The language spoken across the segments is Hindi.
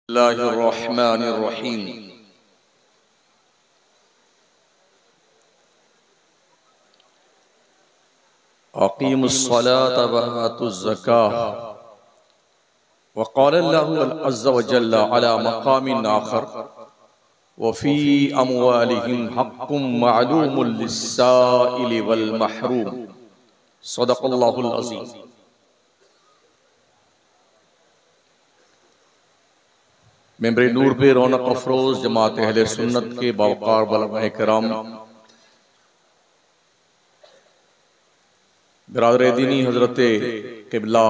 बिस्मिल्लाहिर्रहमानिर्रहीम। अक़ीमुस्सलात व आतुज़्ज़काह व क़ाल अल्लाहु अज़्ज़ व जल्ल अला मक़ामिन आख़र व फ़ी अम्वालिहिम हक़्क़ुम मअलूमुन लिस्साइल वल महरूम। सदक़ल्लाहुल अज़ीम। मेंबरे नूर पे रौनक अफरोज जमात अहले सुन्नत के बावकार उलमा किराम, बिरादर दीनी हजरत क़िबला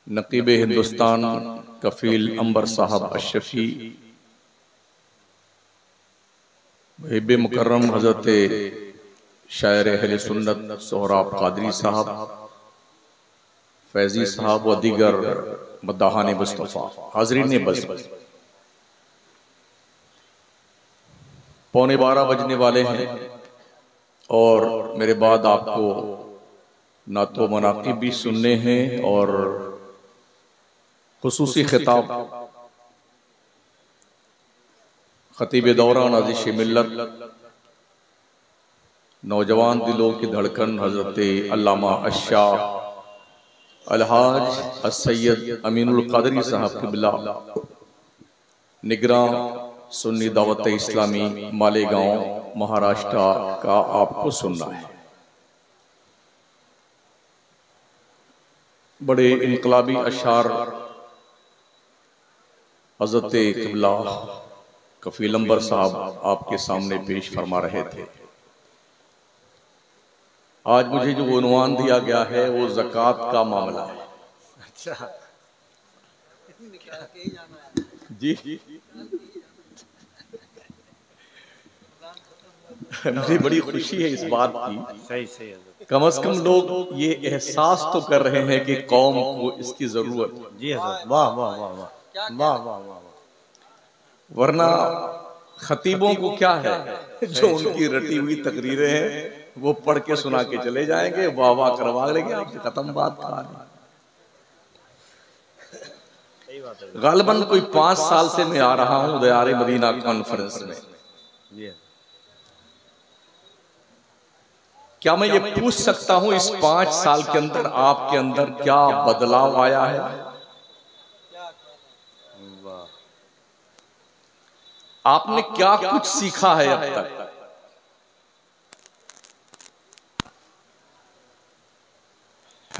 नक़ीब हिंदुस्तान कफ़ील अंबर साहब अशफ़ी, मुहिब मुकर्रम हजरत शायर अहले सुन्नत सोहराब कादरी साहब, फैज़ी साहब व दीगर मद्दाहान मुस्तफ़ा, हाज़रीन बस 11:15 बजने वाले हैं और मेरे बाद आपको नातो मनाक़िब भी सुनने हैं और खुसूसी खिताब खतीब दौरा नाज़िश मिल्लत, नौजवान दिलों की धड़कन हजरत अल्लामा अश्शाह अलहाज अस्सैयद अमीनुल क़ादरी साहब क़िबला निगरां सुन्नी दावत इस्लामी मालेगांव महाराष्ट्र का आपको सुनना है। बड़े इनकलाबी अशार हजरत क़िबला कफ़ील अंबर साहब आपके सामने पेश फरमा रहे थे। आज मुझे जो उन्वान दिया गया है वो ज़कात का मामला है। अच्छा जी मुझे बड़ी खुशी है इस बात की, सही सही हज़रत। कम से कम लोग ये एहसास तो कर रहे हैं कि कौम को इसकी जरूरत है। जी हज़रत, वाह वाह वाह वाह वाह वाह वाह वाह। वरना खतीबों को क्या है, जो उनकी रटी हुई तकरीरें हैं वो पढ़ के सुना के चले जाएंगे, वाह वाह करवा लेंगे, आपसे खत्म बात। कहा सही बात है। गालिबन कोई 5 साल से मैं आ रहा हूँ दयारे मदीना कॉन्फ्रेंस में। जी क्या मैं ये पूछ सकता हूँ इस 5 साल के अंदर आपके अंदर क्या बदलाव आया है? वाह। आपने क्या कुछ सीखा है अब तक?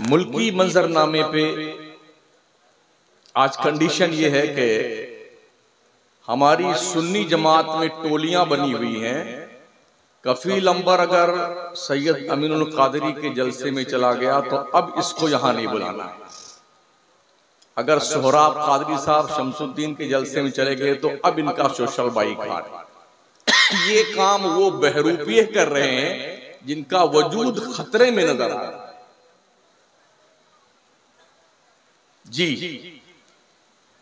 मुल्की मंजरनामे पे आज कंडीशन ये है कि हमारी सुन्नी जमात में टोलियां बनी हुई हैं। कफील अंबर अगर सैयद अमीनुल क़ादरी के जलसे में चला गया तो अब इसको यहां नहीं बुलाना है। अगर सोहराब कादरी साहब शमसुद्दीन के जलसे में चले गए तो अब इनका सोशल बाइकाट। ये काम वो बहरूपिये कर रहे हैं जिनका वजूद खतरे में नजर आ रहा है। जी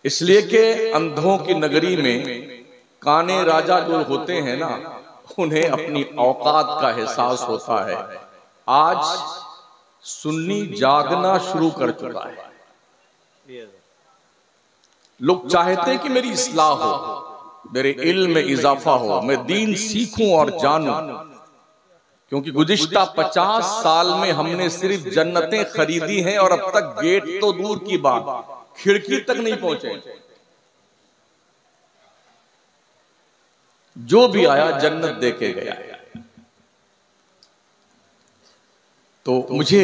इसलिए कि अंधों की नगरी में काने राजा जो होते हैं ना, उन्हें अपनी औकात का एहसास होता है। आज सुन्नी जागना शुरू कर चुका है। लोग चाहते हैं कि मेरी इस्लाह हो, मेरे इल्म में इजाफा हो, मैं दीन सीखूं और जानूं, क्योंकि गुज़िश्ता 50 साल में हमने सिर्फ जन्नतें खरीदी हैं और अब तक गेट तो दूर की बात, खिड़की तक नहीं पहुंचे। जो भी आया जन्नत देके गया। तो मुझे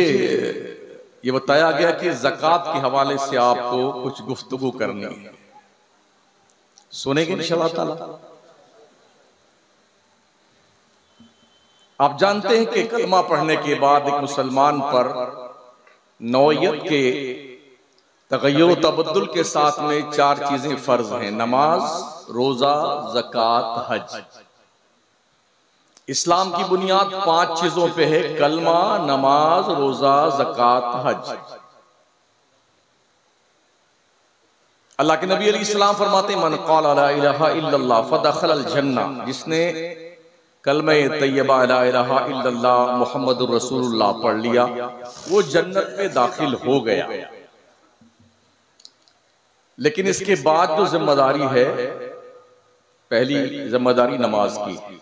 ये बताया गया कि ज़कात के हवाले से आपको कुछ गुफ्तगू करनी है, सुनेंगे इंशाअल्लाह ताला। आप जानते हैं कि कलमा पढ़ने के बाद एक मुसलमान पर नौयत के तगय्युर तबद्दुल के साथ में 4 चीजें फर्ज हैं: नमाज, रोजा, ज़कात, हज। इस्लाम की बुनियाद 5 चीजों पे है: कलमा, नमाज, रोजा, ज़कात, हज। अल्लाह के नबी अलैहिस्सलाम फरमाते हैं, मन क़ाला ला इलाहा इल्लल्लाह फदखलल जन्नह, जिसने कलमा तैयबा ला इलाहा इल्लल्लाह मुहम्मदुर रसूलुल्लाह पढ़ लिया वो जन्नत में दाखिल हो गया। लेकिन इसके बाद जो जिम्मेदारी है, पहली जिम्मेदारी नमाज की।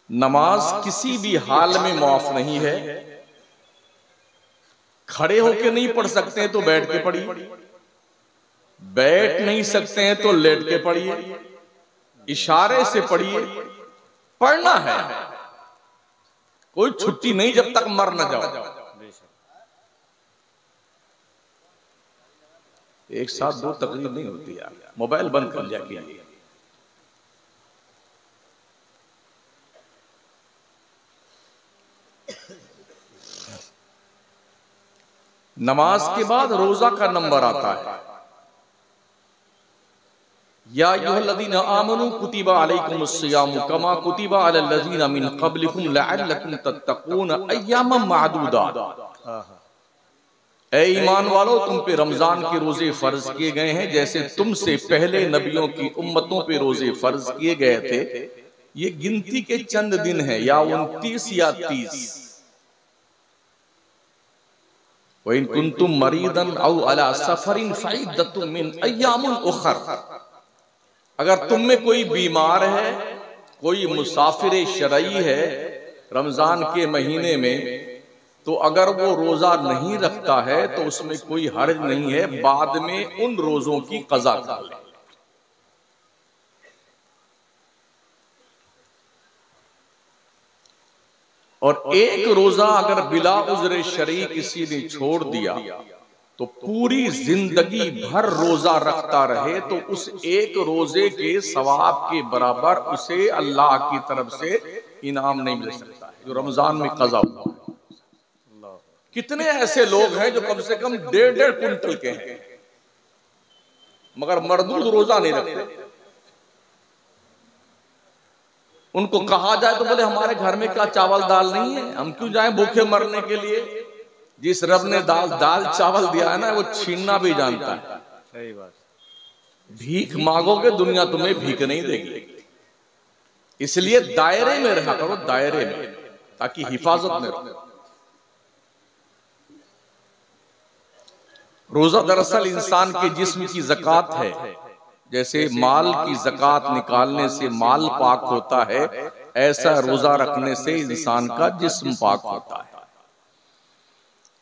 नमाज किसी भी हाल में माफ नहीं है। खड़े होके नहीं पढ़ सकते हैं तो बैठ के पढ़िए, बैठ नहीं सकते हैं तो लेट के पढ़िए, इशारे से पढ़िए, पढ़ना है। कोई छुट्टी नहीं जब तक मर न जाओ। एक साथ दो तकलीफ नहीं होती यार, मोबाइल बंद कर लिया कीजिए। नमाज के बाद रोजा का नंबर आता है। या अय्युहल्लज़ीना आमनू कुतिबा अलैकुमुस्सियामु कमा कुतिबा अलल लज़ीना मिन क़ब्लिकुम लअल्लकुम तत्तक़ून अय्यामम मादूदात। ऐ ईमान वालों, तुम पे रमजान के रोजे फर्ज किए गए हैं जैसे तुमसे पहले नबियों की उम्मतों पे रोजे फर्ज किए गए थे। ये गिनती के चंद दिन हैं, या 29 या 30। वइन कुंतुम मरीदन औ अला सफरिन फइद्दतुम मिन अय्यामिन उखर। अगर तुम में कोई बीमार है, कोई मुसाफिर शरई है रमजान के महीने में, तो अगर वो रोजा नहीं रखता है तो उसमें कोई हर्ज नहीं है, बाद में उन रोजों की कज़ा कर ले। और एक रोजा अगर बिला उज़्र शरई किसी ने छोड़ दिया तो पूरी जिंदगी भर रोजा रखता रहे तो उस एक रोजे के सवाब के बराबर उसे अल्लाह की तरफ से इनाम नहीं मिल सकता है जो रमजान में कज़ा हुआ। कितने ऐसे लोग हैं जो कम से कम 1.5 क्विंटल के हैं मगर मरदूद रोजा नहीं रखते। उनको कहा जाए तो बोले हमारे घर में क्या चावल दाल नहीं है, हम क्यों जाएं भूखे मरने के लिए। जिस रब ने दाल चावल दिया है ना, वो छीनना भी जानता है। सही बात। भीख मांगोगे दुनिया तुम्हें भीख नहीं देगी। इसलिए दायरे में रहा करो, दायरे में, ताकि हिफाजत में रहो। रोजा दरअसल इंसान के जिस्म की ज़कात है। जैसे माल की ज़कात निकालने से माल पाक होता है, ऐसा रोजा रखने से इंसान का जिस्म पाक होता है।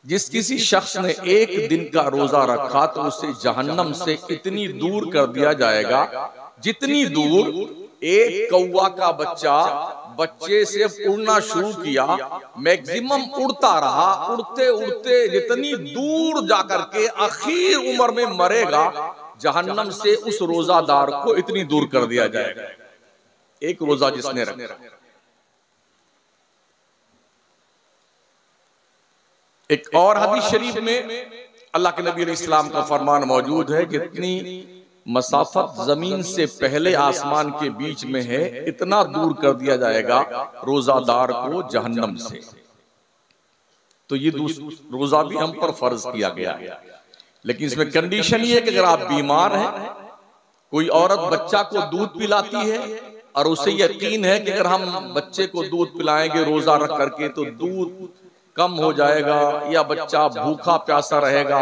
जिस किसी शख्स ने एक दिन का रोजा रखा तो उसे जहन्नम से इतनी दूर कर दिया जाएगा जितनी दूर एक कौवा का बच्चे से उड़ना शुरू किया, मैक्सिमम उड़ता रहा, उड़ते उड़ते जितनी दूर जाकर के आखिर उम्र में मरेगा, जहन्नम से उस रोजादार को इतनी दूर कर दिया जाएगा। एक रोजा जिसने रखा। एक और हदीस शरीफ में अल्लाह के नबी अलैहि सलाम का फरमान मौजूद है, जितनी मसाफत जमीन से पहले आसमान के बीच में है, इतना दूर कर दिया जाएगा रोजादार को जहन्नम से। तो ये रोजा भी हम पर फर्ज किया गया है, लेकिन इसमें कंडीशन ये है कि अगर आप बीमार हैं, कोई औरत बच्चा को दूध पिलाती है और उसे यकीन है कि अगर हम बच्चे को दूध पिलाएंगे रोजा रख करके तो दूध कम हो जाएगा, या बच्चा भूखा प्यासा रहेगा,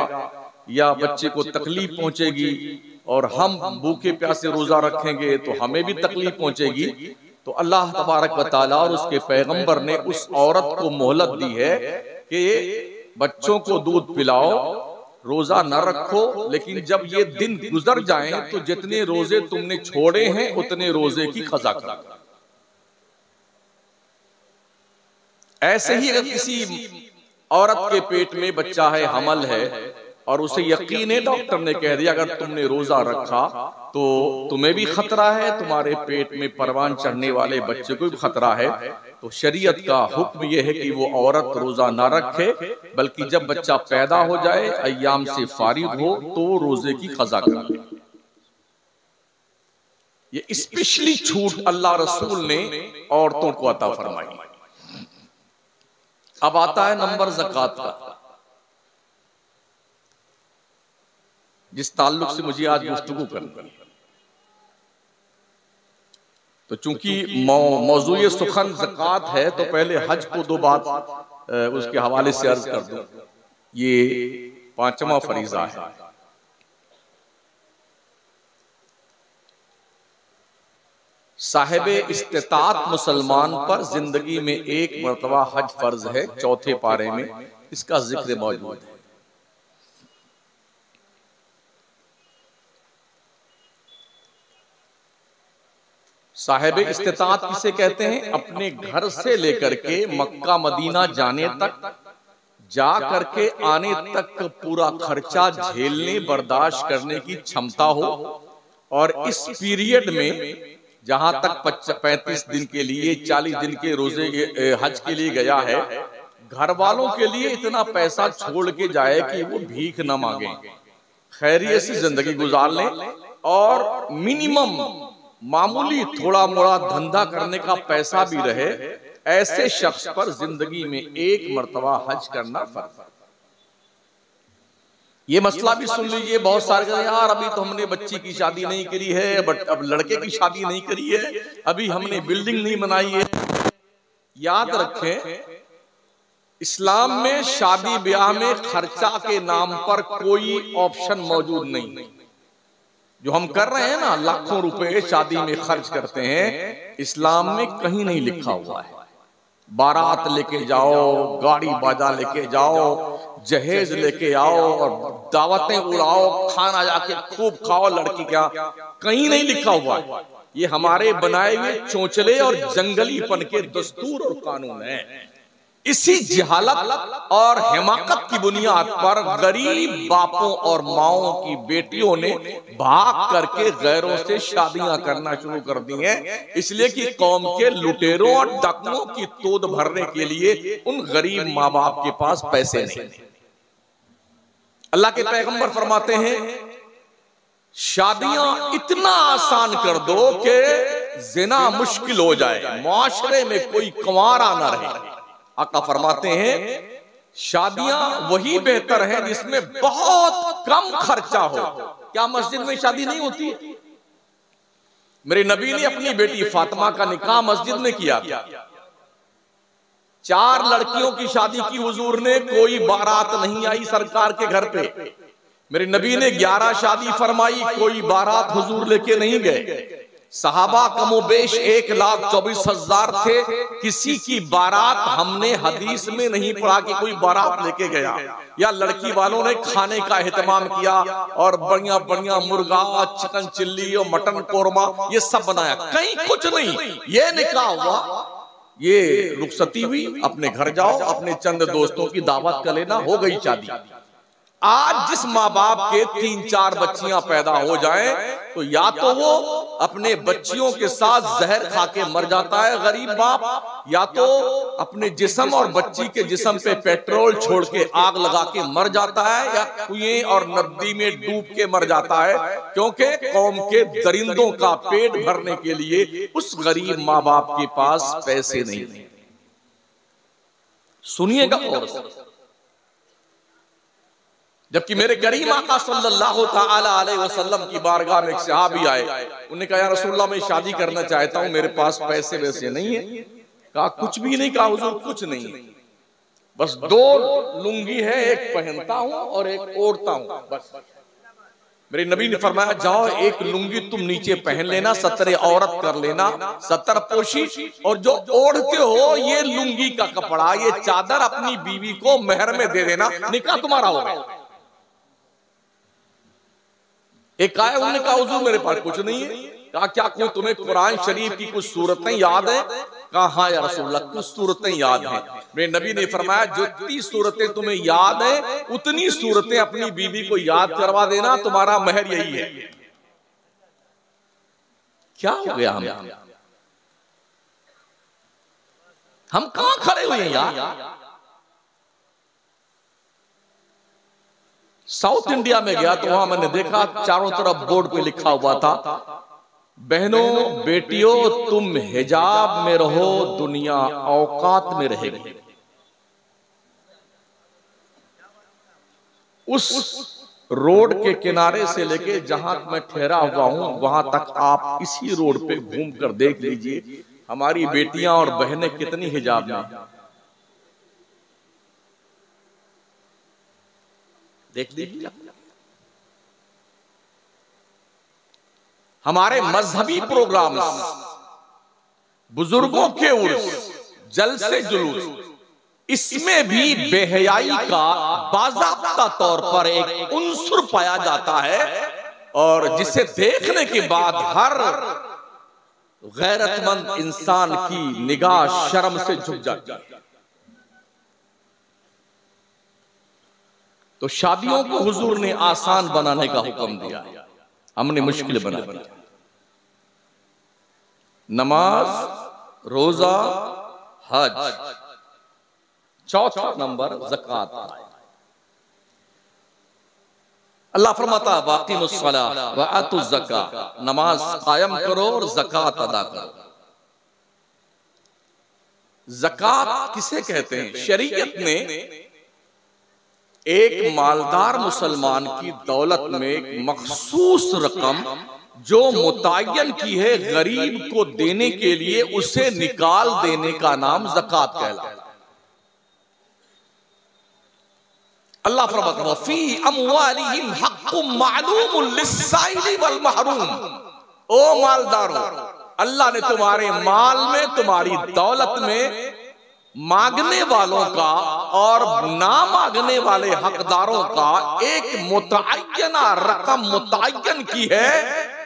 या बच्चे को तकलीफ पहुंचेगी, और हम भूखे प्यासे रोजा रखेंगे तो हमें भी तकलीफ पहुंचेगी, तो अल्लाह तबारक व तआला और उसके पैगंबर ने उस औरत को मोहलत दी है कि बच्चों को दूध पिलाओ, रोजा न रखो, लेकिन जब ये दिन गुजर जाएं तो जितने रोजे तुमने छोड़े हैं उतने रोजे की कज़ा करो। ऐसे ही अगर किसी औरत के पेट में बच्चा है, हमल है, और उसे यकीन है, डॉक्टर ने कह दिया अगर तुमने रोजा रखा तो तुम्हें भी खतरा है, तुम्हारे पेट में परवान चढ़ने वाले बच्चे को भी खतरा है, तो शरीयत का हुक्म यह है कि वो औरत रोजा ना रखे, बल्कि जब बच्चा पैदा हो जाए, अय्याम से फारिग हो, तो रोजे की कज़ा करे। ये स्पेशली छूट अल्लाह रसूल ने औरतों को अता फरमाई। अब आता है नंबर ज़कात का, जिस ताल्लुक से मुझे आज गुफ्तगू करनी है। तो चूंकि मौजूए सुखन ज़कात है, तो पहले हज को दो बात उसके हवाले से अर्ज कर दूं। ये 5वां फरीजा है। साहिबे इस्तिताअत मुसलमान पर जिंदगी में एक मर्तबा हज फर्ज है, चौथे पारे में इसका जिक्र मौजूद है। साहिबे इस्तिताअत किसे कहते हैं? अपने घर से लेकर के मक्का मदीना जाने तक, जा करके आने तक पूरा खर्चा झेलने बर्दाश्त करने की क्षमता हो, और इस पीरियड में जहां तक 35 दिन के लिए 40 दिन के रोजे हज के लिए गया है, घर वालों के लिए इतना पैसा छोड़ के जाए कि वो भीख न मांगे, खैरियत से जिंदगी गुजार लें, और मिनिमम मामूली थोड़ा मोड़ा धंधा करने का पैसा भी रहे, ऐसे शख्स पर जिंदगी में एक मर्तबा हज करना फर्ज। ये मसला भी सुन लीजिए, बहुत सारे कहते हैं यार अभी तो हमने बच्ची की शादी नहीं करी है, बट अब लड़के की शादी नहीं करी है, अभी हमने बिल्डिंग नहीं बनाई है। याद रखें, इस्लाम में शादी ब्याह में खर्चा के नाम पर कोई ऑप्शन मौजूद नहीं। जो हम कर रहे हैं ना, लाखों रुपए शादी में खर्च करते हैं, इस्लाम में कहीं नहीं लिखा हुआ है। बारात लेके जाओ, गाड़ी बाजा लेके जाओ, जहेज लेके आओ और दावतें उड़ाओ, खाना जाके खूब खाओ, लड़की क्या, कहीं नहीं लिखा हुआ है। ये हमारे बनाए हुए चोंचले और जंगलीपन के दस्तूर और कानून है। इसी जहालत और हिमाकत की बुनियाद पर गरीब बापों और माओं की बेटियों ने भाग करके गैरों से शादियां करना शुरू कर दी हैं, इसलिए कि कौम के लुटेरों और डाकुओं की तोद भरने के लिए उन गरीब माँ बाप के पास पैसे नहीं। अल्लाह के पैगंबर फरमाते हैं, शादियां इतना आसान कर दो कि जिना मुश्किल हो जाए, मुआशरे में कोई कंवारा ना रहे। आका फरमाते हैं, शादियां वही बेहतर है जिसमें बहुत कम खर्चा हो। क्या मस्जिद में शादी नहीं होती? मेरे नबी ने अपनी बेटी फातिमा का निकाह मस्जिद में किया था। 4 लड़कियों की शादी की हुजूर ने, कोई बारात नहीं आई सरकार के घर पे। मेरे नबी ने 11 शादी फरमाई, कोई बारात हुजूर लेके नहीं गए। सहाबा कमोबेश 1,24,000 थे, किसी की बारात हमने हदीस में नहीं पढ़ा कि कोई बारात लेके गया, या लड़की वालों ने खाने का एहतमाम किया और बढ़िया बढ़िया मुर्गा, चिकन चिल्ली और मटन कोरमा ये सब बनाया, कहीं कुछ नहीं। ये निकाह हुआ, ये रुखसती हुई, अपने घर जाओ, अपने चंद दोस्तों की दावत कर लेना, हो गई शादी। आज जिस माँ बाप के 3-4 बच्चियां पैदा हो जाएं, तो या तो वो अपने बच्चियों के साथ जहर खा के मर जाता है गरीब बाप, या तो अपने जिस्म और बच्ची के जिस्म पे पेट्रोल छोड़ के आग लगा के मर जाता है, या कुएं और नदी में डूब के मर जाता है, क्योंकि कौम के दरिंदों का पेट भरने के लिए उस गरीब माँ बाप के पास पैसे नहीं। सुनिएगा और जबकि मेरे करीम आका सल्लल्लाहु ताला अलैहि वसल्लम की बारगाह में एक सहाबी आए, उन्होंने कहा या रसूलल्लाह मैं शादी करना चाहता हूं, मेरे पास पैसे वैसे नहीं है। कहा कुछ भी नहीं? कहा हुजूर कुछ नहीं, बस 2 लुंगी है, एक पहनता हूं और एक ओढ़ता हूं बस। मेरे नबी ने फरमाया जाओ, एक लुंगी तुम नीचे पहन लेना, सतरे औरत कर लेना, सतर पोशी, और जो ओढ़ते हो ये लुंगी का कपड़ा, ये चादर अपनी बीवी को मेहर में दे देना, निकाह तुम्हारा होगा। एक आया, उन्होंने कहा हुजूर मेरे पास कुछ नहीं है। कहा क्या कोई तुम्हें कुरान शरीफ की कुछ सूरतें याद है? कहा हाँ या रसूलल्लाह कुछ सूरतें याद हैं। मेरे नबी ने फरमाया जितनी सूरतें तुम्हें याद है उतनी सूरतें अपनी बीवी को याद करवा देना, तुम्हारा महर यही है। क्या हो गया हम कहां खड़े हुए हैं यार? साउथ इंडिया में गया तो वहां मैंने देखा चारों तरफ बोर्ड पे लिखा हुआ था, बहनों बेटियों तुम हिजाब में रहो, दुनिया औकात में रहेगी। उस रोड के किनारे से लेके जहां मैं ठहरा हुआ हूं वहां तक आप इसी रोड पे घूम कर देख लीजिए हमारी बेटियां और बहनें कितनी हिजाब में। देख लीजिए हमारे मजहबी प्रोग्राम बुजुर्गों के उर्स, जलसे जुलूस, इसमें भी बेहयाई का बाज़ाब्ता तौर पर एक उन्सुर पाया जाता है और जिसे देखने के बाद हर गैरतमंद इंसान की निगाह शर्म से झुक जाती है। तो शादियों को हुजूर ने आसान बनाने का हुक्म दिया, हमने मुश्किल बना दिया। नमाज, रोजा, हज, चौथा नंबर ज़कात। अल्लाह फरमाता वाक़िमुस्सलाह व आतुज़ ज़कात, नमाज कायम करो और ज़कात अदा करो। ज़कात किसे कहते हैं? शरीयत ने एक मालदार मुसलमान की दौलत में एक मखसूस रकम जो मुतय्यन की है गरीब को देने के लिए, उसे निकाल देने का नाम ज़कात कहलाता है। अल्लाह फरमाता है फी अमवालिहिम हक़्क़ुम मालूमुन लिस्साइली वल महरूम। ओ मालदारों, अल्लाह ने तुम्हारे माल में, तुम्हारी दौलत में मांगने वालों का और ना मांगने वाले हकदारों का एक मुतय्यना रकम मुतय्यन की है,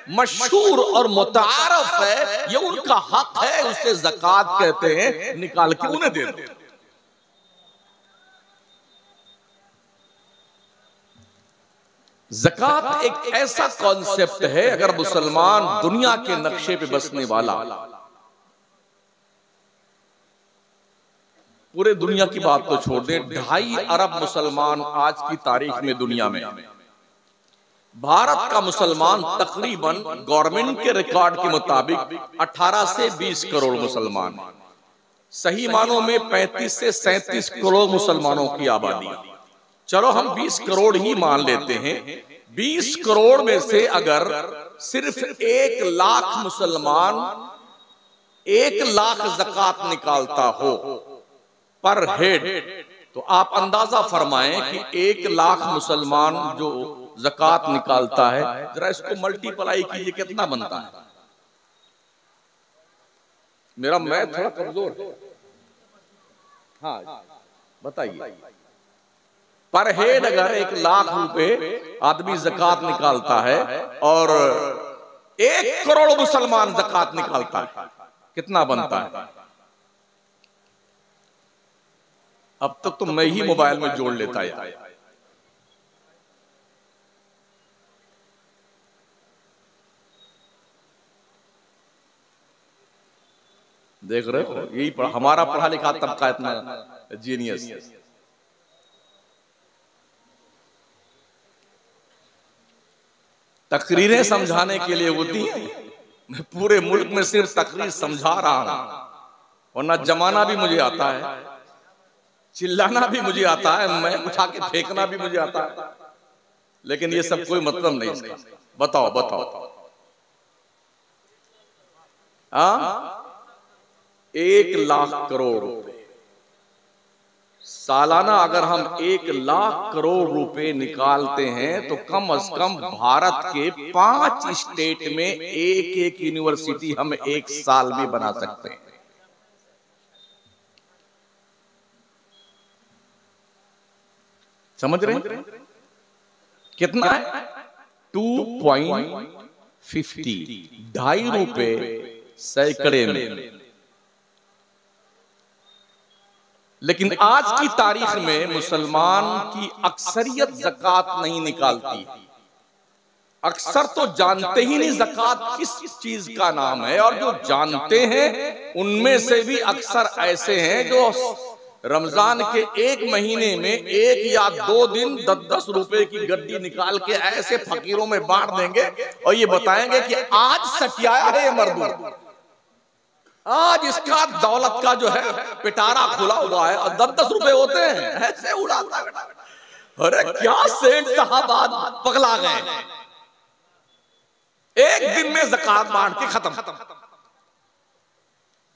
मशहूर और मुतारफ है, ये उनका हक है, उसे ज़कात कहते हैं, निकाल के उन्हें दे दो। ज़कात एक ऐसा कॉन्सेप्ट है, अगर मुसलमान दुनिया के नक्शे पे बसने वाला, पूरे दुनिया की बात तो छोड़ दें, 2.5 अरब मुसलमान आज की तारीख में दुनिया में, भारत का मुसलमान तकरीबन गवर्नमेंट के रिकॉर्ड के मुताबिक 18 से 20 करोड़ मुसलमान, सही मानों में 35 से 37 करोड़ मुसलमानों की आबादी। चलो हम 20 करोड़ ही मान लेते हैं। 20 करोड़ में से अगर सिर्फ 1 लाख मुसलमान 1 लाख ज़कात निकालता हो पर हेड, तो आप अंदाजा फरमाएं कि 1 लाख मुसलमान जो ज़कात निकालता है, जरा इसको मल्टीप्लाई कीजिए, कितना बनता है? मेरा मैथ थोड़ा कमजोर है, हाँ बताइए। पर हेड अगर 1 लाख रुपए आदमी ज़कात निकालता है और 1 करोड़ मुसलमान ज़कात निकालता है, कितना बनता है? अब तक तो मैं ही मोबाइल में जोड़ लेता यार। देख रहे हो, यही हमारा पढ़ा लिखा तबका इतना जीनियस। तकरीरें समझाने के लिए होती हैं, मैं पूरे मुल्क में सिर्फ तकरीर समझा रहा हूं, वरना जमाना भी मुझे आता है, चिल्लाना भी मुझे आता है, मैं उठा के फेंकना भी मुझे आता है, लेकिन ये सब कोई मतलब नहीं इसका। बताओ बताओ, हाँ 1 लाख करोड़ रुपए सालाना अगर हम 1 लाख करोड़ रुपए निकालते हैं तो कम से कम भारत के 5 स्टेट में एक यूनिवर्सिटी हम 1 साल में बना सकते हैं। समझ रहे हैं कितना है? 2.50, 2.5 रुपए सैकड़े में। लेकिन आज की तारीख में मुसलमान की अक्सरियत ज़कात नहीं निकालती। अक्सर तो जानते ही नहीं ज़कात किस चीज का नाम है, और जो जानते हैं उनमें से भी अक्सर ऐसे हैं जो रमजान के 1 महीने में 1 या 2 दिन 10-10 रुपए की गड्डी निकाल के ऐसे फकीरों में बांट देंगे और ये बताएंगे कि आज सटियाया है ये मर्दूर, आज इसका दौलत का जो है पिटारा खुला हुआ है और 10-10 रुपए होते हैं, ऐसे उड़ाता है। अरे क्या सेठ साहब पगला गए, एक दिन में ज़कात बांट के खत्म।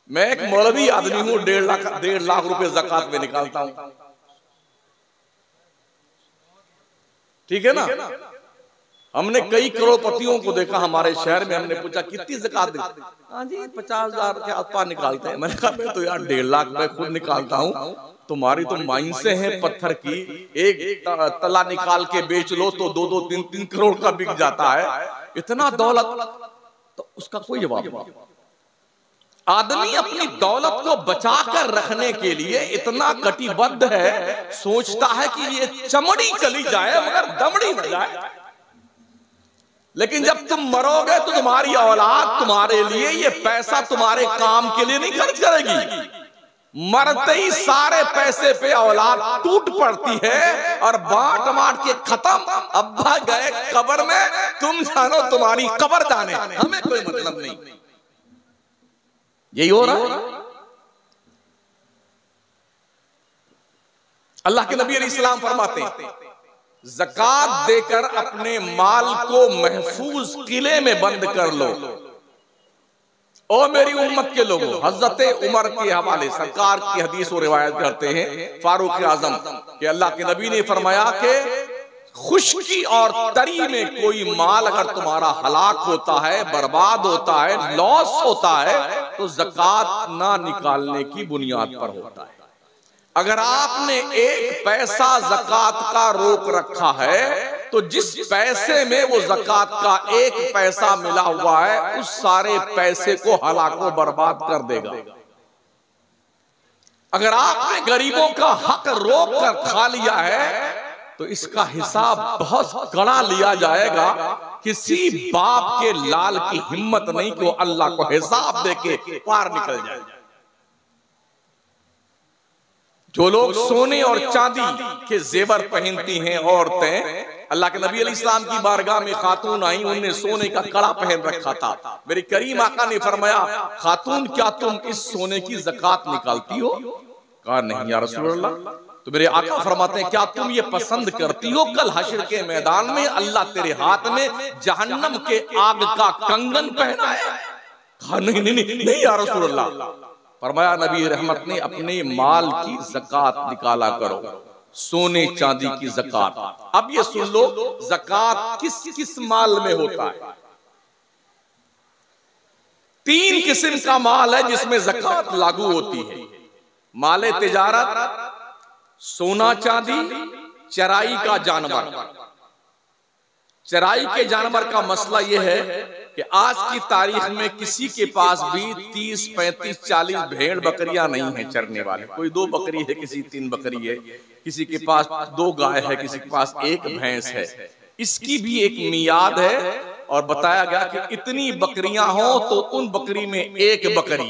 मैं एक मौलवी आदमी हूं, 1.5 लाख रुपए ज़कात में निकालता हूं, ठीक है ना? हमने कई करोड़पतियों को देखा हमारे शहर में, हमने पूछा कितनी ज़कात दी? हाँ जी 50,000 के आसपास निकालते हैं। मैंने कहा मैं तो यार 1.5 लाख मैं खुद निकालता हूँ, तुम्हारी तो माइंसे हैं पत्थर की, एक तला निकाल के बेच लो तो 2-2, 3-3 करोड़ का बिक जाता है, इतना दौलत। तो उसका कोई जवाब नहीं। आदमी अपनी दौलत को बचाकर रखने के लिए इतना कटिबद्ध है, सोचता है कि ये चमड़ी चली जाए मगर दमड़ी न जाए। लेकिन जब तुम मरोगे तो तुम्हारी औलाद तुम्हारे लिए ये पैसा तुम्हारे काम के लिए नहीं खर्च करेगी। मरते ही सारे पैसे पे औलाद टूट पड़ती है और बांट बांट के खत्म। अब्बा गए कब्र में, तुम जानो तुम्हारी कब्र जाने, हमें कोई मतलब नहीं। यही हो रहा है। अल्लाह के नबी अलैहिस्सलाम फरमाते हैं ज़कात देकर अपने माल को महफूज किले में बंद कर लो। ओ मेरी उम्मत के लोगों, हजरत उमर के हवाले सरकार की हदीस और रिवायत करते हैं फारूक आजम कि अल्लाह के नबी ने फरमाया कि खुश्की और तरी में कोई माल अगर तुम्हारा हलाक होता है, बर्बाद होता है, लॉस होता है, तो ज़कात ना निकालने की बुनियाद पर होता है। अगर आपने एक पैसा ज़कात का रोक रखा है तो जिस पैसे में वो ज़कात का एक पैसा मिला हुआ है उस सारे पैसे को हलाको बर्बाद कर देगा। अगर आपने गरीबों का हक रोक कर खा लिया है तो इसका हिसाब बहुत कड़ा लिया जाएगा। किसी बाप के लाल की हिम्मत नहीं कि वो अल्लाह को हिसाब देके पार निकल जाए। जो लोग सोने और चांदी के जेवर पहनती हैं औरतें, अल्लाह के नबी अलैहिस्सलाम की बारगाह में खातून आई, उन्हें सोने का कड़ा पहन रखा था। मेरे करीम आका ने फरमाया खातून क्या तुम इस सोने की ज़कात निकालती हो? कहा नहीं या रसूल अल्लाह। तो मेरे आका फरमाते हैं क्या तुम ये पसंद करती हो कल हश्र के मैदान में अल्लाह तेरे हाथ में जहन्नम के आग का कंगन पहनाए? कहा नहीं नहीं नहीं, नहीं या रसूल अल्लाह। फरमाया नबी रहमत ने अपने माल की ज़कात निकाला करो, सोने चांदी की ज़कात। अब ये सुन लो ज़कात किस किस माल में होता है। 3 किस्म का माल है जिसमें ज़कात लागू होती है। माले तिजारत, सोना चांदी, चराई का जानवर। चराई के जानवर का मसला यह है कि आज की तारीख में किसी के पास भी 30, 35, 40 भेड़ बकरियां नहीं है चरने वाले। कोई 2 बकरी है, किसी 3 बकरी है, किसी के पास 2 गाय है, किसी के पास 1 भैंस है। इसकी भी एक मियाद है और बताया गया कि इतनी बकरियां हो तो उन बकरी में 1 बकरी,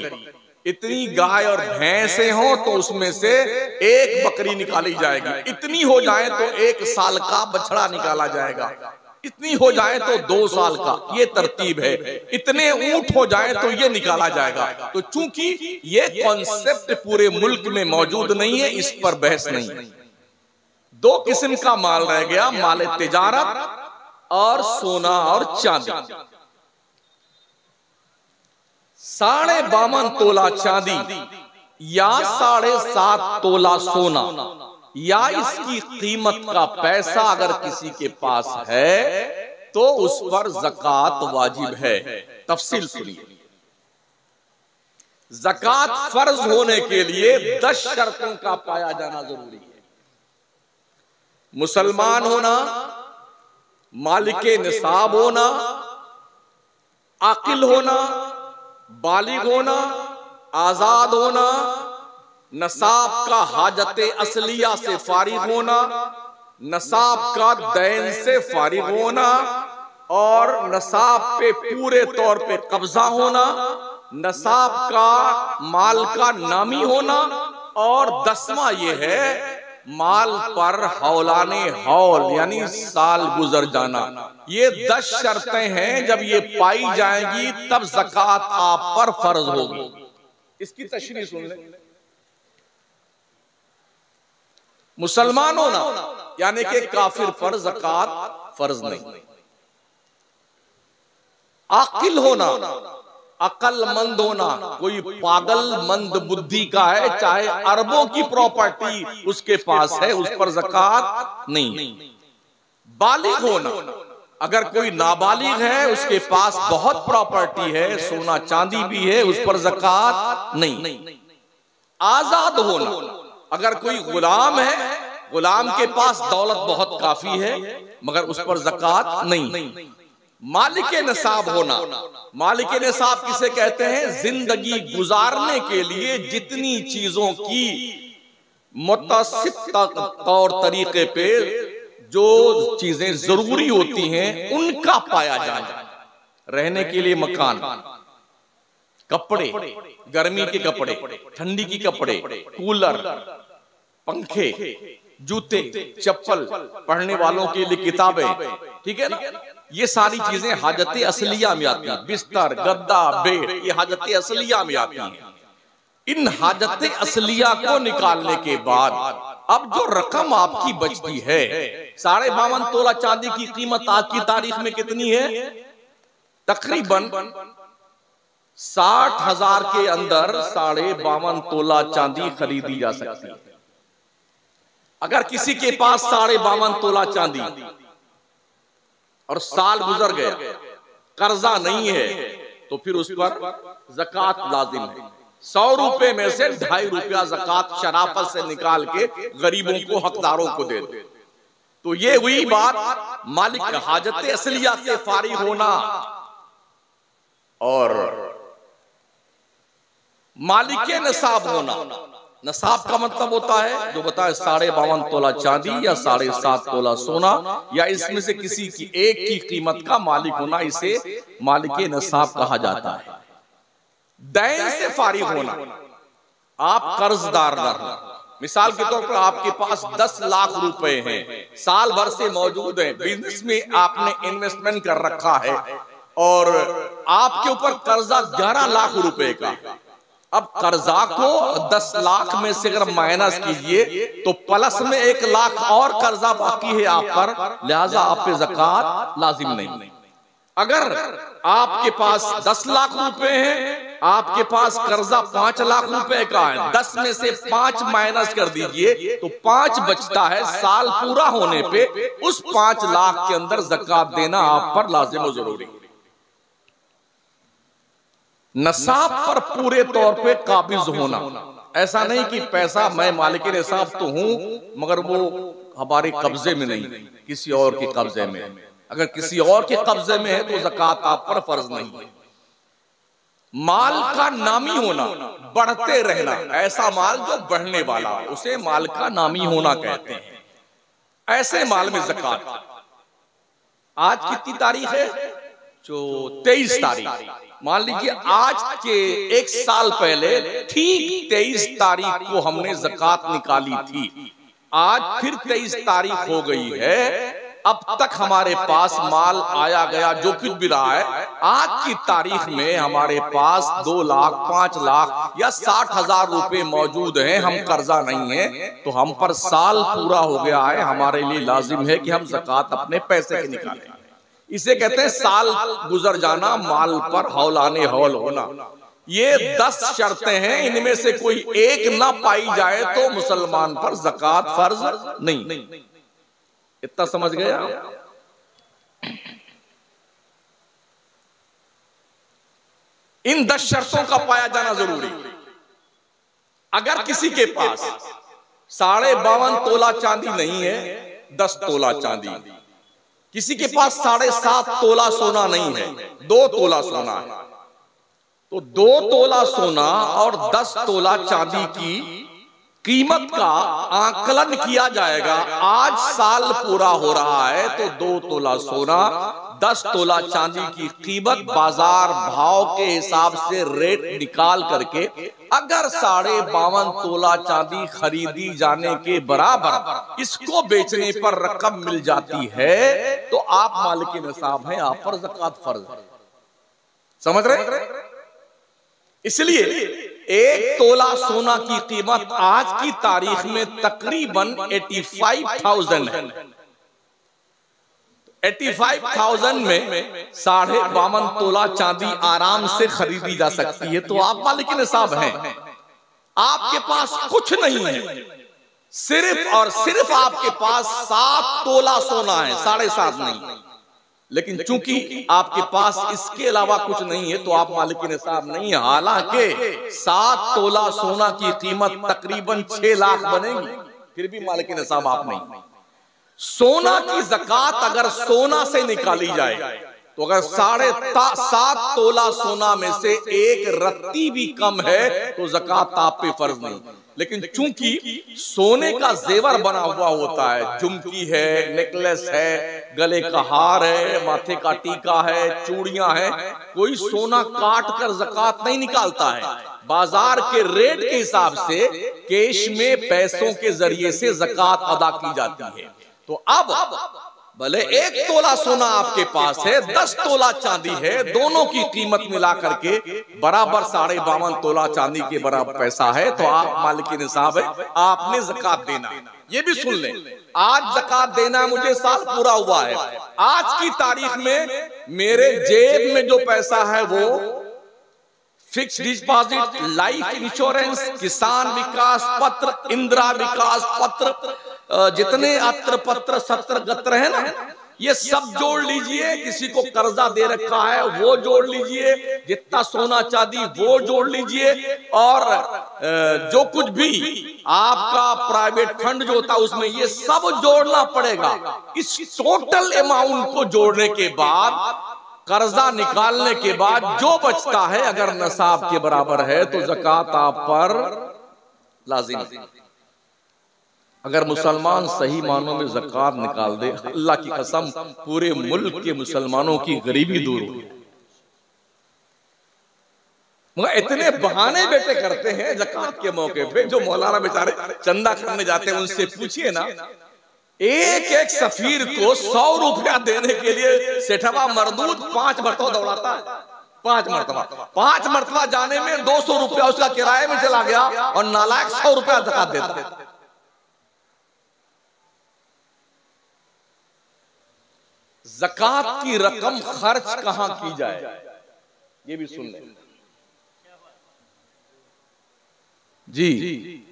इतनी गाय और भैंसे हो तो उसमें से 1 बकरी निकाली जाएगी, इतनी हो जाए तो 1 साल का बछड़ा निकाला जाएगा, इतनी हो जाए तो 2 साल का, ये तरतीब है। इतने ऊंट हो जाए तो ये निकाला जाएगा। तो चूंकि ये कॉन्सेप्ट पूरे मुल्क में मौजूद नहीं है, इस पर बहस नहीं है। 2 किस्म का माल रह गया, माल तिजारत और सोना और चांदी। 52.5 तोला चांदी या 7.5 तोला सोना या इसकी कीमत का पैसा अगर किसी के पास है तो उस पर ज़कात वाजिब है। तफसील सुनिए। ज़कात फर्ज होने के लिए 10 शर्तों का पाया जाना जरूरी है। मुसलमान होना, मालिके निसाब होना, आकिल होना, बालिग होना, आजाद होना, नसाब का हाजत असलिया से फारिग होना, नसाब का दैन से फारिग होना और नसाब पे पूरे तौर पे कब्जा होना, नसाब का माल का नामी होना और 10वां ये है माल पर हौलाने हौल यानी साल गुजर जाना। ये 10 शर्तें हैं, जब ये पाई जाएंगी तब ज़कात आप पर फर्ज होगी। इसकी तशरीह सुन लें। मुसलमान होना यानी कि काफिर पर ज़कात फर्ज नहीं। आकिल होना, अक्लमंद होना, कोई पागलमंद बुद्धि का है, चाहे अरबों की प्रॉपर्टी उसके पास है, उस पर ज़कात नहीं। बालिग होना, अगर कोई नाबालिग है, उसके पास बहुत प्रॉपर्टी है, सोना चांदी भी है, उस पर ज़कात नहीं। आजाद होना, अगर कोई गुलाम है, गुलाम के पास दौलत बहुत काफी है मगर उस पर ज़कात नहीं। मालिक निसाब होना, मालिक निसाब किसे कहते हैं? जिंदगी गुजारने के लिए जितनी चीजों की मुतसिब तौर तरीके पे जो चीजें जरूरी होती हैं उनका पाया जाना। रहने के लिए मकान, कपड़े, गर्मी के कपड़े, ठंडी की कपड़े, कूलर, पंखे, जूते, चप्पल, पढ़ने वालों के लिए किताबें, ठीक है ना, ये सारी चीजें हाजते असलिया में आती हैं। बिस्तर, गद्दा, बेड, ये हाजते असलिया में आती हैं। इन हाजते असलिया को निकालने के बाद अब जो रकम आपकी बचती है, 52.5 तोला चांदी की कीमत आज की तारीख में कितनी है? तकरीबन 60,000 के अंदर 52.5 तोला चांदी खरीदी जा सकती है। अगर किसी के पास 52.5 तोला चांदी और साल गुजर गया, कर्जा नहीं है, तो फिर उस पर ज़कात लाजिम है। 100 रुपए में से 2.5 रुपया ज़कात शराफत से निकाल के गरीबों को, हकदारों को दे दो। तो ये हुई बात मालिक हाजत असलिया से फारिग होना। और मालिक निसाब होना, नसाब का मतलब होता है जो बताए 52.5 तोला चांदी या 7.5 तोला सोना, या इसमें से किसी की एक की कीमत का मालिक होना, इसे मालिक नसाब कहा जाता है। दैन से फारिग होना, आप कर्जदार न हो। मिसाल के तौर पर आपके पास 10 लाख रुपए हैं, साल भर से मौजूद हैं, बिजनेस में आपने इन्वेस्टमेंट कर रखा है और आपके ऊपर कर्जा 11 लाख रुपए का। अब कर्जा को 10 लाख में से अगर माइनस कीजिए तो प्लस में 1 लाख और कर्जा बाकी है आप पर, लिहाजा आप पे ज़कात लाजिम नहीं। अगर आपके पास 10 लाख रुपए हैं, आपके पास कर्जा 5 लाख रुपए का है, 10 में से 5 माइनस कर दीजिए तो 5 बचता है। साल पूरा होने पे उस 5 लाख के अंदर ज़कात देना आप पर लाजिम और जरूरी। नसाब पर पूरे तौर पे काबिज होना, ऐसा नहीं कि पैसा मैं मालिक निसाब तो हूं मगर वो हमारे कब्जे में नहीं, किसी और के कब्जे में। अगर किसी और के कब्जे में है तो ज़कात आप पर फर्ज नहीं है। माल का नामी होना, बढ़ते रहना, ऐसा माल जो बढ़ने वाला हो उसे माल का नामी होना कहते हैं। ऐसे माल में ज़कात। आज कितनी तारीख है? जो 23 तारीख। मान लीजिए आज के 1 साल पहले ठीक 23 तारीख को हमने ज़कात निकाली थी। आज फिर 23 तारीख हो गई है, अब तक हमारे पास माल आया गया जो कुछ भी रहा है, आज की तारीख में हमारे पास 2 लाख, 5 लाख या 60,000 रुपए मौजूद हैं, हम कर्जा नहीं है, तो हम पर साल पूरा हो गया है, हमारे लिए लाजिम है कि हम ज़कात अपने पैसे के निकालें। इसे कहते हैं साल गुजर जाना, माल पर हौलाने हौल होना। ये 10 शर्तें हैं, इनमें से कोई एक ना पाई जाए तो मुसलमान पर ज़कात फर्ज नहीं। इतना समझ गया? इन 10 शर्तों का पाया जाना जरूरी। अगर किसी के पास 52.5 तोला चांदी नहीं है, 10 तोला चांदी, किसी के पास 7.5 तोला सोना नहीं है, 2 तोला सोना है, तो 2 तोला सोना और 10 तोला चांदी की कीमत का आकलन किया जाएगा। आज साल पूरा हो रहा है तो 2 तोला सोना, 10 तोला चांदी की कीमत बाजार भाव के हिसाब से रेट निकाल करके अगर 52.5 तोला चांदी खरीदी जाने के बराबर इसको बेचने पर रकम मिल जाती है तो आप मालिक निसाब हैं, आप पर ज़कात फर्ज है। समझ रहे? इसलिए 1 तोला सोना की कीमत आज की तारीख में तकरीबन 85,000 है। 85,000 में 52.5 तोला चांदी आराम से खरीदी जा सकती है, तो आप मालिक निसाब हैं। आपके पास कुछ नहीं है, सिर्फ और सिर्फ आपके पास 7 तोला सोना है, 7.5 नहीं। लेकिन चूंकि आपके पास इसके अलावा कुछ नहीं है तो आप मालिक निसाब नहीं है। हालांकि 7 तोला सोना की कीमत तकरीबन 6 लाख बनेगी, फिर भी मालिक निसाब आप नहीं। सोना की ज़कात अगर सोना से निकाली जाए तो अगर 7.5 तोला सोना में से 1 रत्ती भी कम है तो ज़कात आप पे फर्ज नहीं। लेकिन चूंकि सोने का जेवर बना हुआ होता है, झुमकी है, नेकलेस है, गले का हार है, माथे का टीका है, चूड़ियां हैं, कोई सोना काट कर ज़कात नहीं निकालता है। बाजार के रेट के हिसाब से कैश में पैसों के जरिए से ज़कात अदा की जाती है। तो अब भले 1 तोला सोना आपके पास है, 10 तोला चांदी है, दोनों की कीमत मिला करके बराबर 52.5 तोला चांदी के बराबर पैसा है, तो आप मालिक निसाब है, आपने ज़कात देना। ये भी सुन लें, आज ज़कात देना मुझे साल पूरा हुआ है, आज की तारीख में मेरे जेब में जो पैसा है वो फिक्स डिपॉजिट, लाइफ इंश्योरेंस, किसान विकास पत्र, इंदिरा विकास पत्र, जितने अत्र पत्र सत्र गत्र है ना, ये सब जोड़ लीजिए। किसी को कर्जा दे रखा है वो जोड़ लीजिए, जितना सोना चांदी वो जोड़ लीजिए, और जो कुछ भी आपका प्राइवेट फंड जो होता है उसमें ये सब जोड़ना पड़ेगा। इस टोटल अमाउंट को जोड़ने के बाद, कर्जा निकालने के बाद जो बचता है अगर नसाब के बराबर है तो ज़कात आप पर लाजिम है। अगर मुसलमान सही मानों में ज़कात निकाल दे, अल्लाह की कसम पूरे मुल्क के मुसलमानों की गरीबी दूर हो। मगर इतने बहाने बेटे करते हैं ज़कात के मौके पे, जो मौलाना बेचारे चंदा करने जाते हैं उनसे पूछिए ना, एक सफीर को 100 रुपया देने के लिए सेठवा मरदूद 5 मरतबा दौड़ाता है। 5 मरतबा जाने में 200 रुपया उसका किराए में चला गया और नालायक 100 रुपया ज़कात देता है। ज़कात की रकम खर्च कहां की जाए ये भी सुन लें जी।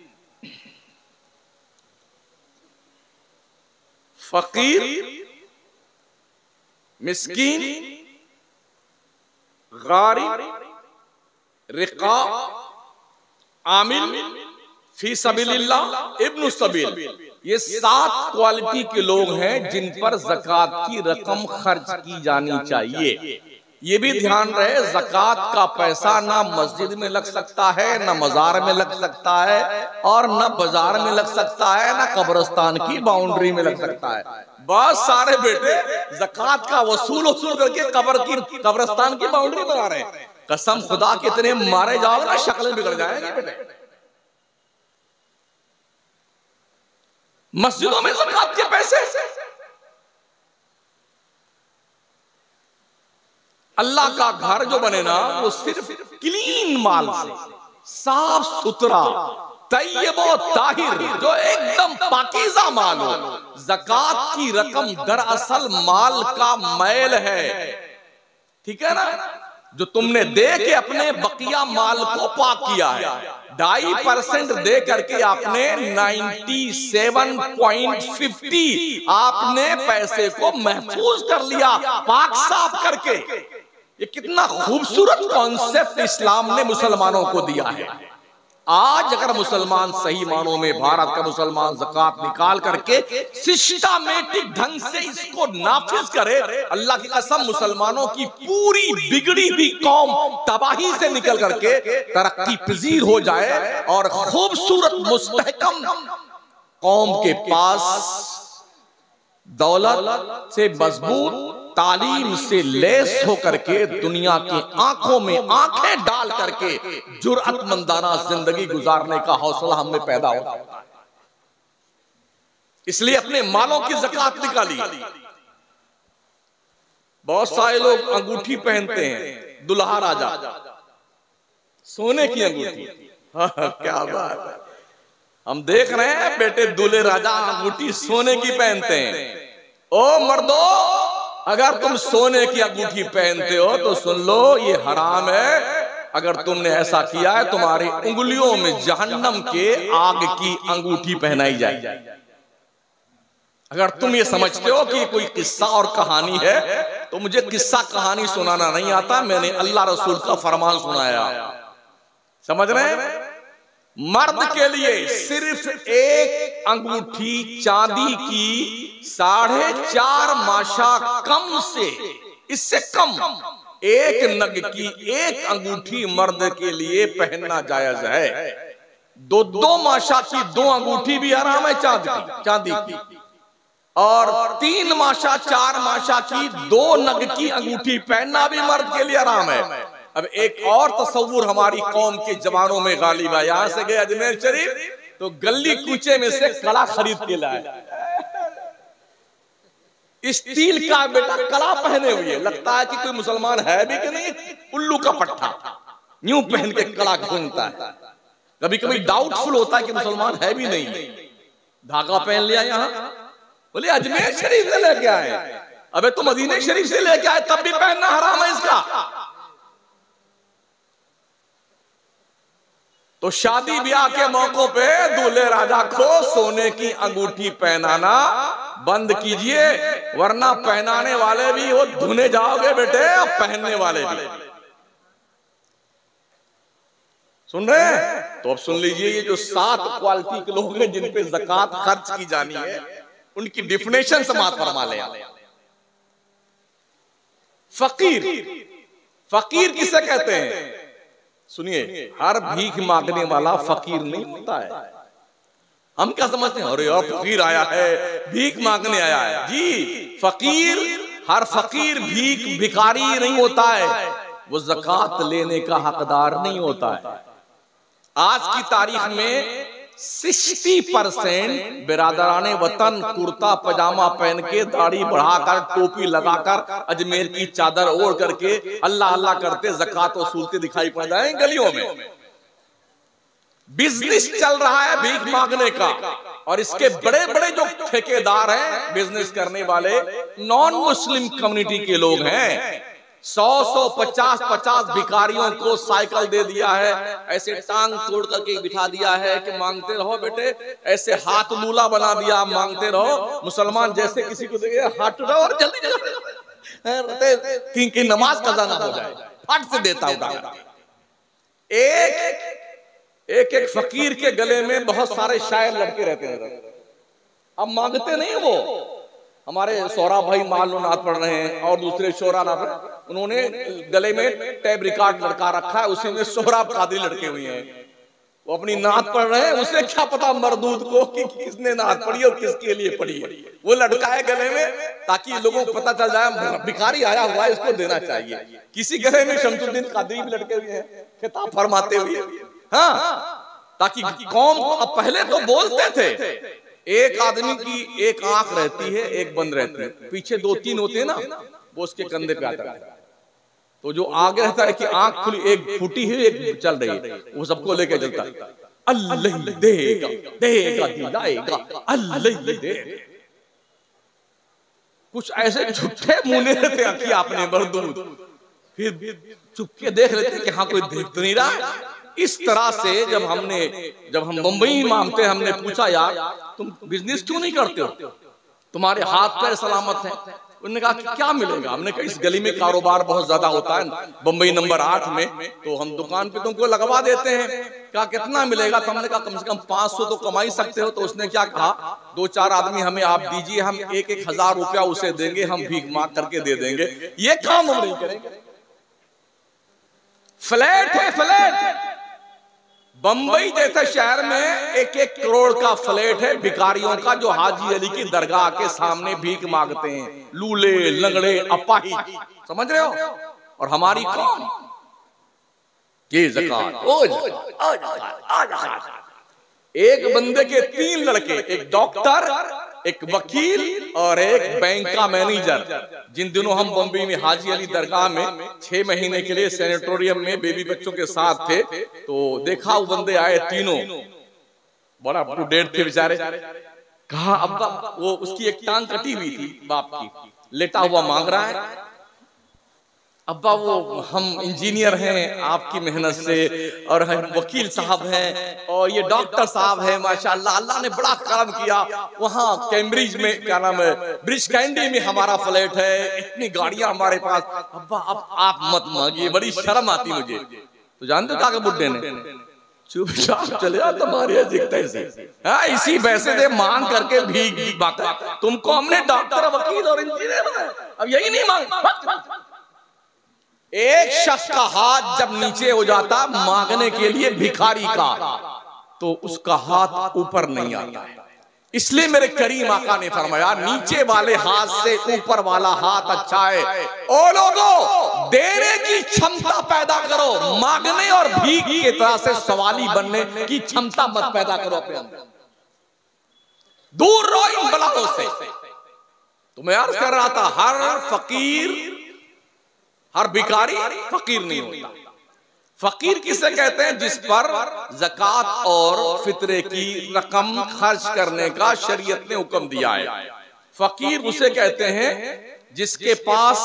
फकीर, मिस्कीन, गारिब, रिका, आमिल, फी सबीलिल्लाह, इब्नु सबील, ये 7 क्वालिटी के लोग हैं जिन पर ज़कात की रकम खर्च की जानी चाहिए। ये भी ध्यान रहे, ज़कात का पैसा ना मस्जिद में लग सकता है, ना मजार में लग सकता है, और ना बाजार में लग सकता है, ना कब्रिस्तान की बाउंड्री में लग सकता है। बस सारे बेटे ज़कात का वसूल करके कब्रिस्तान की बाउंड्री बना रहे हैं। कसम खुदा के इतने मारे जाओगे ना शक्ल बिगड़ जाएगी बेटे। मस्जिदों में ज़कात के पैसे, अल्लाह का घर जो बने ना वो सिर्फ क्लीन माल से, साफ सुथरा, तैयब ताहिर, जो एकदम पाकीज़ा माल हो। ज़कात की रकम दरअसल माल का मैल है, ठीक है ना, जो तुमने दे के अपने बकिया माल को पाक किया है। 2.5% दे करके आपने 97.50 आपने पैसे को महफूज कर लिया, पाक साफ करके। ये कितना खूबसूरत कॉन्सेप्ट इस्लाम ने मुसलमानों को दिया है। आज अगर मुसलमान सही मानों में, भारत का मुसलमान ज़कात निकाल करके सिस्टमैटिक ढंग से इसको नाफिज करे, अल्लाह की कसम मुसलमानों की पूरी बिगड़ी हुई कौम तबाही से निकल करके तरक्की पजीर हो जाए और खूबसूरत मुस्तहकम कौम के पास दौलत से मजबूत, तालीम से लेस होकर के दुनिया की आंखों में आंखें डाल करके जुर्अतमंदाना जिंदगी गुजारने का हौसला हमें पैदा होता है। इसलिए अपने मालों की ज़कात निकाली। बहुत सारे लोग अंगूठी पहनते हैं, दुल्हा राजा, सोने की अंगूठी। क्या बात है, हम देख रहे हैं बेटे दूल्हे राजा अंगूठी सोने की पहनते हैं। ओ मर्दो, अगर तुम सोने की अंगूठी पहनते हो तो सुन लो ये हराम है। अगर तुमने ऐसा किया है तुम्हारी उंगलियों में जहन्नम के आग की अंगूठी पहनाई जाए। अगर तुम ये समझते हो कि कोई किस्सा और कहानी है तो मुझे किस्सा कहानी सुनाना नहीं आता, मैंने अल्लाह रसूल का फरमान सुनाया। समझ रहे हैं? मर्द के लिए सिर्फ एक अंगूठी चांदी की 4.5 माशा कम से, इससे कम एक नग की एक अंगूठी मर्द के लिए पहनना जायज है। 2 माशा की 2 अंगूठी भी हराम है चांदी की, और 3 माशा 4 माशा की 2 नग की अंगूठी पहनना भी मर्द के लिए हराम है। अब एक और तस्वुर हमारी कौम के जवानों में गालिब है। यहां से गए अजमेर शरीफ तो गली कूचे में से कड़ा खरीद के लाए, स्टील का बेटा कड़ा पहने हुए, लगता है कि कोई मुसलमान है भी कि नहीं, उल्लू का पट्टा यूं पहन के कड़ा घूमता है। कभी कभी डाउटफुल होता है कि मुसलमान है भी नहीं, धागा पहन लिया यहां, बोले अजमेर शरीफ से लेके आए, अबे तो मदीने शरीफ से लेके आए तब भी पहनना हराम है इसका। तो शादी ब्याह के मौकों पे दूल्हे राजा को सोने की अंगूठी पहनाना बंद कीजिए, वरना पहनाने वाले भी वो धुने जाओगे बेटे, और पहनने वाले भी। सुन रहे हैं? तो अब सुन लीजिए, ये जो 7 क्वालिटी के लोग हैं जिन पे ज़कात खर्च की जानी है, उनकी डिफिनेशन समाप्त फरमा ले। फकीर, फकीर किसे कहते हैं? सुनिए, हर भीख मांगने वाला फकीर नहीं होता है। हम क्या समझते हैं, अरे यार फकीर आया है, भीख मांगने आया है। जी, फकीर, हर फकीर भिखारी नहीं होता है, वो ज़कात लेने का हकदार नहीं होता है। आज की तारीख में 60% बिरादराने वतन कुर्ता पजामा पहन के, दाढ़ी बढ़ाकर, टोपी लगाकर, अजमेर की चादर ओढ़ करके अल्लाह अल्लाह करते ज़कात वसूलते दिखाई पड़ रहे हैं गलियों में। बिजनेस चल रहा है भीख मांगने का, और इसके बड़े बड़े जो ठेकेदार हैं बिजनेस करने वाले, नॉन मुस्लिम कम्युनिटी के लोग हैं। 100-150 भिखारियों को साइकिल दे दिया है, ऐसे टांग तोड़ करके बिठा दिया है कि मांगते रहो बेटे, ऐसे हाथ लूला बना दिया, मांगते रहो। मुसलमान जैसे किसी को देखे हाथ उठाओ और जल्दी की नमाज कज़ा ना हो जाए, फट से देता उठा। एक फकीर के गले में बहुत सारे शायर लटके रहते हैं, अब मांगते नहीं वो। हमारे सोहरा भाई मालूम नाथ पढ़ रहे हैं और दूसरे शोरा नाथ, उन्होंने गले में टैब रिकॉर्ड लटका रखा है, उसी में सोहराब कादरी लटके हुए हैं, वो अपनी नात पढ़ रहे हैं। उसे क्या पता मरदूद को कि किसने नात पढ़ी और किसके लिए पढ़ी है, वो लटका है गले में ताकि लोगों को पता चल जाए भिखारी आया हुआ है, इसको देना चाहिए। किसी गले में शमसुद्दीन कादरी भी लटके हुए हैं खिताब फरमाते हुए, हाँ, ताकि कौम। अब पहले तो बोलते थे एक आदमी की एक आंख रहती है, एक बंद रहती है, पीछे 2-3 होते हैं ना, वो उसके कंधे पे आता है। तो जो आगे रहता है कि आंख खुली, एक फूटी है एक चल रही है, वो सबको लेके चलता है। अल्लाह देगा देगा दिलाएगा, अल्लाह देगा। कुछ ऐसे झूठे मुंह रहते हैं कि आपने मरदूद, फिर चुपके देख लेते कि हाँ कोई देख तो नहीं रहा। इस तरह से जब हम मुंबई मांगते हैं, हमने पूछा यार तुम बिजनेस क्यों नहीं करते हो, तुम्हारे हाथ पैर सलामत हैं। उन्होंने कहा कि क्या मिलेगा। हमने कहा इस गली में कारोबार बहुत ज्यादा होता है, बम्बई नंबर 8 में, तो हम दुकान पे तुमको लगवा देते हैं। कहा कितना मिलेगा? तो हमने कहा कम से कम 500 तो कमा ही सकते हो। तो उसने क्या कहा, 2-4 आदमी हमें आप दीजिए, हम 1-1 हजार रुपया उसे देंगे, हम भीख मांग करके दे देंगे। ये काम हम नहीं करेंगे। फ्लैट है, फ्लैट बंबई जैसे शहर में 1-1 करोड़ का फ्लैट है भिखारियों का, जो हाजी अली की दरगाह के सामने भीख मांगते हैं, लूले लंगड़े अपाहिज, समझ रहे हो। और हमारी कौम ये ज़कात, एक बंदे के 3 लड़के, एक डॉक्टर, एक वकील और एक बैंक का मैनेजर। जिन दिनों हम बम्बई में हाजी अली दरगाह में 6 महीने के लिए सैनिटोरियम में बेबी बच्चों के साथ थे, तो देखा वो बंदे आए तीनों, बड़ा अप टू डेट थे बेचारे। कहा अब्बा, वो उसकी एक टांग कटी हुई थी बाप की, लेटा हुआ मांग रहा है। अब्बा वो हम इंजीनियर हैं आपकी मेहनत से, और हम वकील साहब हैं, और ये डॉक्टर साहब हैं, माशाल्लाह अल्लाह ने बड़ा करम किया, वहाँ कैम्ब्रिज में क्या नाम है, ब्रिज कैंडी में हमारा फ्लैट है, इतनी गाड़ियां हमारे पास। अब्बा अब आप मत मांगिए, बड़ी शर्म आती मुझे। तो जानते हो क्या बुड्ढे ने, चुपचाप चले जा, तुम्हारे से इसी पैसे से मांग करके भीग बात, तुमको हमने डॉक्टर वकील और इंजीनियर बनाया, अब यही नहीं मांग। एक शख्स का हाथ जब नीचे हो जाता मांगने के लिए भिखारी का, तो उसका हाथ ऊपर नहीं आता है। इसलिए मेरे करीम आका ने फरमाया नीचे वाले हाथ से ऊपर वाला हाथ अच्छा है। ओ लोगों, देने की क्षमता पैदा करो, मांगने और भीख की तरह से सवाली बनने की क्षमता मत पैदा करो अपने अंदर। दूर रहो इन बलाओं से। तो मैं अर्ज कर रहा था, हर फकीर, हर भिखारी फकीर नहीं होता। फकीर किसे कहते हैं? जिस पर ज़कात और फितरे की रकम खर्च करने का शरीयत ने हुक्म दिया है। फकीर उसे कहते हैं जिसके पास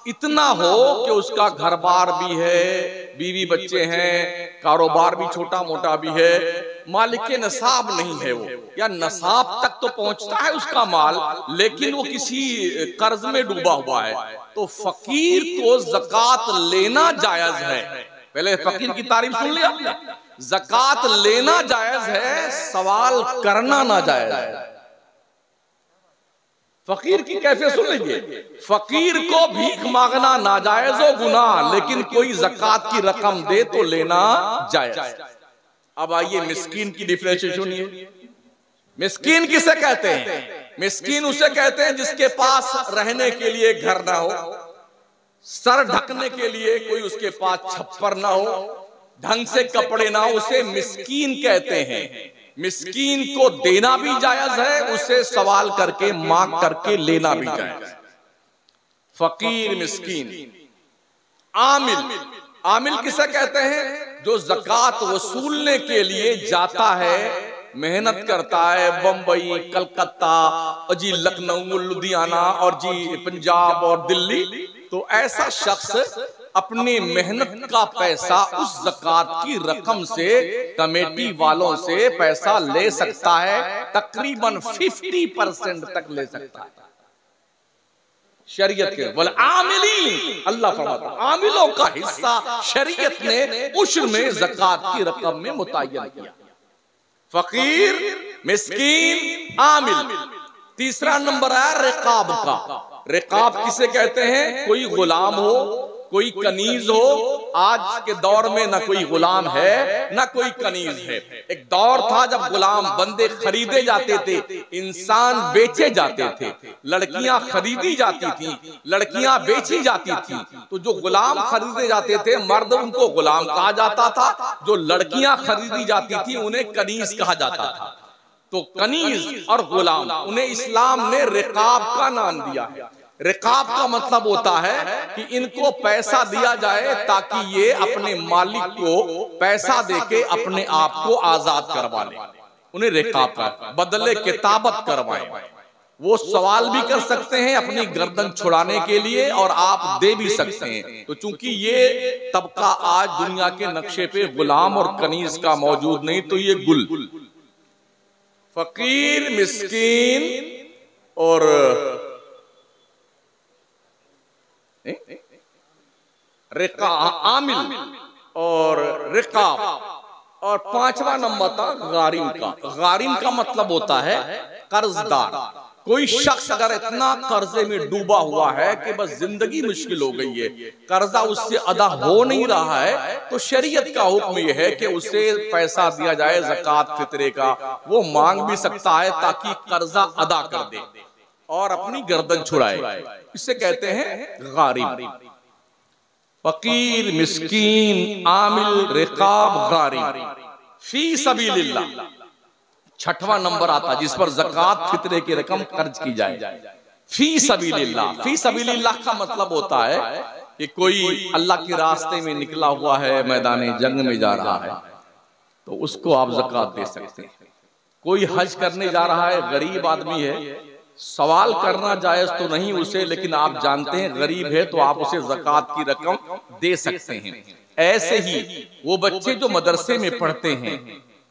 इतना हो कि उसका घर बार भी है, बीवी बच्चे हैं, कारोबार भी छोटा मोटा भी है, मालिक नसाब नहीं है वो, या नसाब तक तो पहुंचता है उसका माल, लेकिन वो किसी कर्ज में डूबा हुआ है। तो फकीर को ज़कात लेना जायज है। पहले फकीर की तारीफ सुन लिया आपने। ज़कात लेना जायज है, सवाल करना ना जायज है। फकीर की कैफियत सुन लीजिए, फकीर को भीख मांगना नाजायज हो गुनाह, लेकिन कोई ज़कात की रकम दे तो लेना जायज। अब आइए मिस्कीन की डिफरेंशिएशन सुनिए। मिस्कीन किसे कहते हैं? मिस्कीन उसे कहते हैं जिसके पास रहने के लिए घर ना हो, सर ढकने के लिए कोई उसके पास छप्पर ना हो, ढंग से कपड़े ना हो, उसे मिस्कीन कहते हैं। मिस्कीन को देना भी जायज है, उसे सवाल करके मांग करके लेना भी जायज है। फकीर, मिस्कीन। आमिल, आमिल किसे कहते हैं? जो ज़कात वसूलने के लिए जाता है, मेहनत करता है, बंबई, कलकत्ता और जी लखनऊ, लुधियाना और जी पंजाब और दिल्ली, तो ऐसा शख्स अपनी मेहनत का पैसा उस ज़कात की रकम से, कमेटी वालों से पैसा ले सकता है, तकरीबन 50% तक ले सकता है। शरीयत के बोले आमिलीन, अल्लाह फरमाता आमिलों का हिस्सा शरीयत ने उश्र में ज़कात की रकम में मुतय्यन किया। फकीर, मिस्कीन, आमिल। तीसरा नंबर है रिकाब का। रिकाब किसे कहते हैं? कोई गुलाम हो, कोई कनीज हो। आज के दौर में ना कोई गुलाम है ना कोई कनीज है। एक दौर था जब गुलाम बंदे खरीदे जाते थे, इंसान बेचे जाते थे, लड़कियां खरीदी जाती थी, लड़कियां बेची जाती थी। तो जो गुलाम खरीदे जाते थे, मर्द उनको गुलाम कहा जाता था, जो लड़कियां खरीदी जाती थी उन्हें कनीज कहा जाता था। तो कनीज और गुलाम, उन्हें इस्लाम ने रिकाब का नाम दिया है। रिकाब का मतलब होता है कि इनको पैसा दिया जाए ताकि ये अपने मालिक को पैसा देके अपने आप को आजाद करवा ले। उन्हें रिकाब का बदले किताबत करवाएं। वो सवाल भी कर सकते हैं अपनी गर्दन छुड़ाने के लिए, और आप दे भी सकते हैं। तो चूंकि ये तबका आज दुनिया के नक्शे पे गुलाम और कनीज का मौजूद नहीं, तो ये गुल, फकीर, मिस्कीन और आमिल और रिकाब, और पांचवा नंबर था गारिम का। गारिम का मतलब होता है कर्जदार। कोई शख्स अगर इतना कर्जे में डूबा हुआ है कि बस जिंदगी मुश्किल हो गई है, कर्जा उससे अदा हो नहीं रहा है, तो शरीयत का हुक्म यह है कि उसे पैसा दिया जाए ज़कात फितरे का। वो मांग भी सकता है ताकि कर्जा अदा कर दे और अपनी गर्दन छुड़ाए। इसे कहते हैं गारिम। फकीर, मिस्कीन, आमिल, रिकाब, गारिम। फी सबीलिल्लाह छठवां नंबर आता जिस पर ज़कात फितरे की रकम खर्च की जाए। फी सबीलिल्लाह। फी सबीलिल्लाह का मतलब होता है कि कोई अल्लाह के रास्ते में निकला हुआ है, मैदान जंग में जा रहा है, तो उसको आप ज़कात दे सकते हैं। कोई हज करने जा रहा है, गरीब आदमी है, सवाल करना जायज तो नहीं उसे, लेकिन आप जानते हैं गरीब है तो आप उसे ज़कात की रकम दे सकते हैं। ऐसे ही वो बच्चे जो मदरसे में पढ़ते हैं,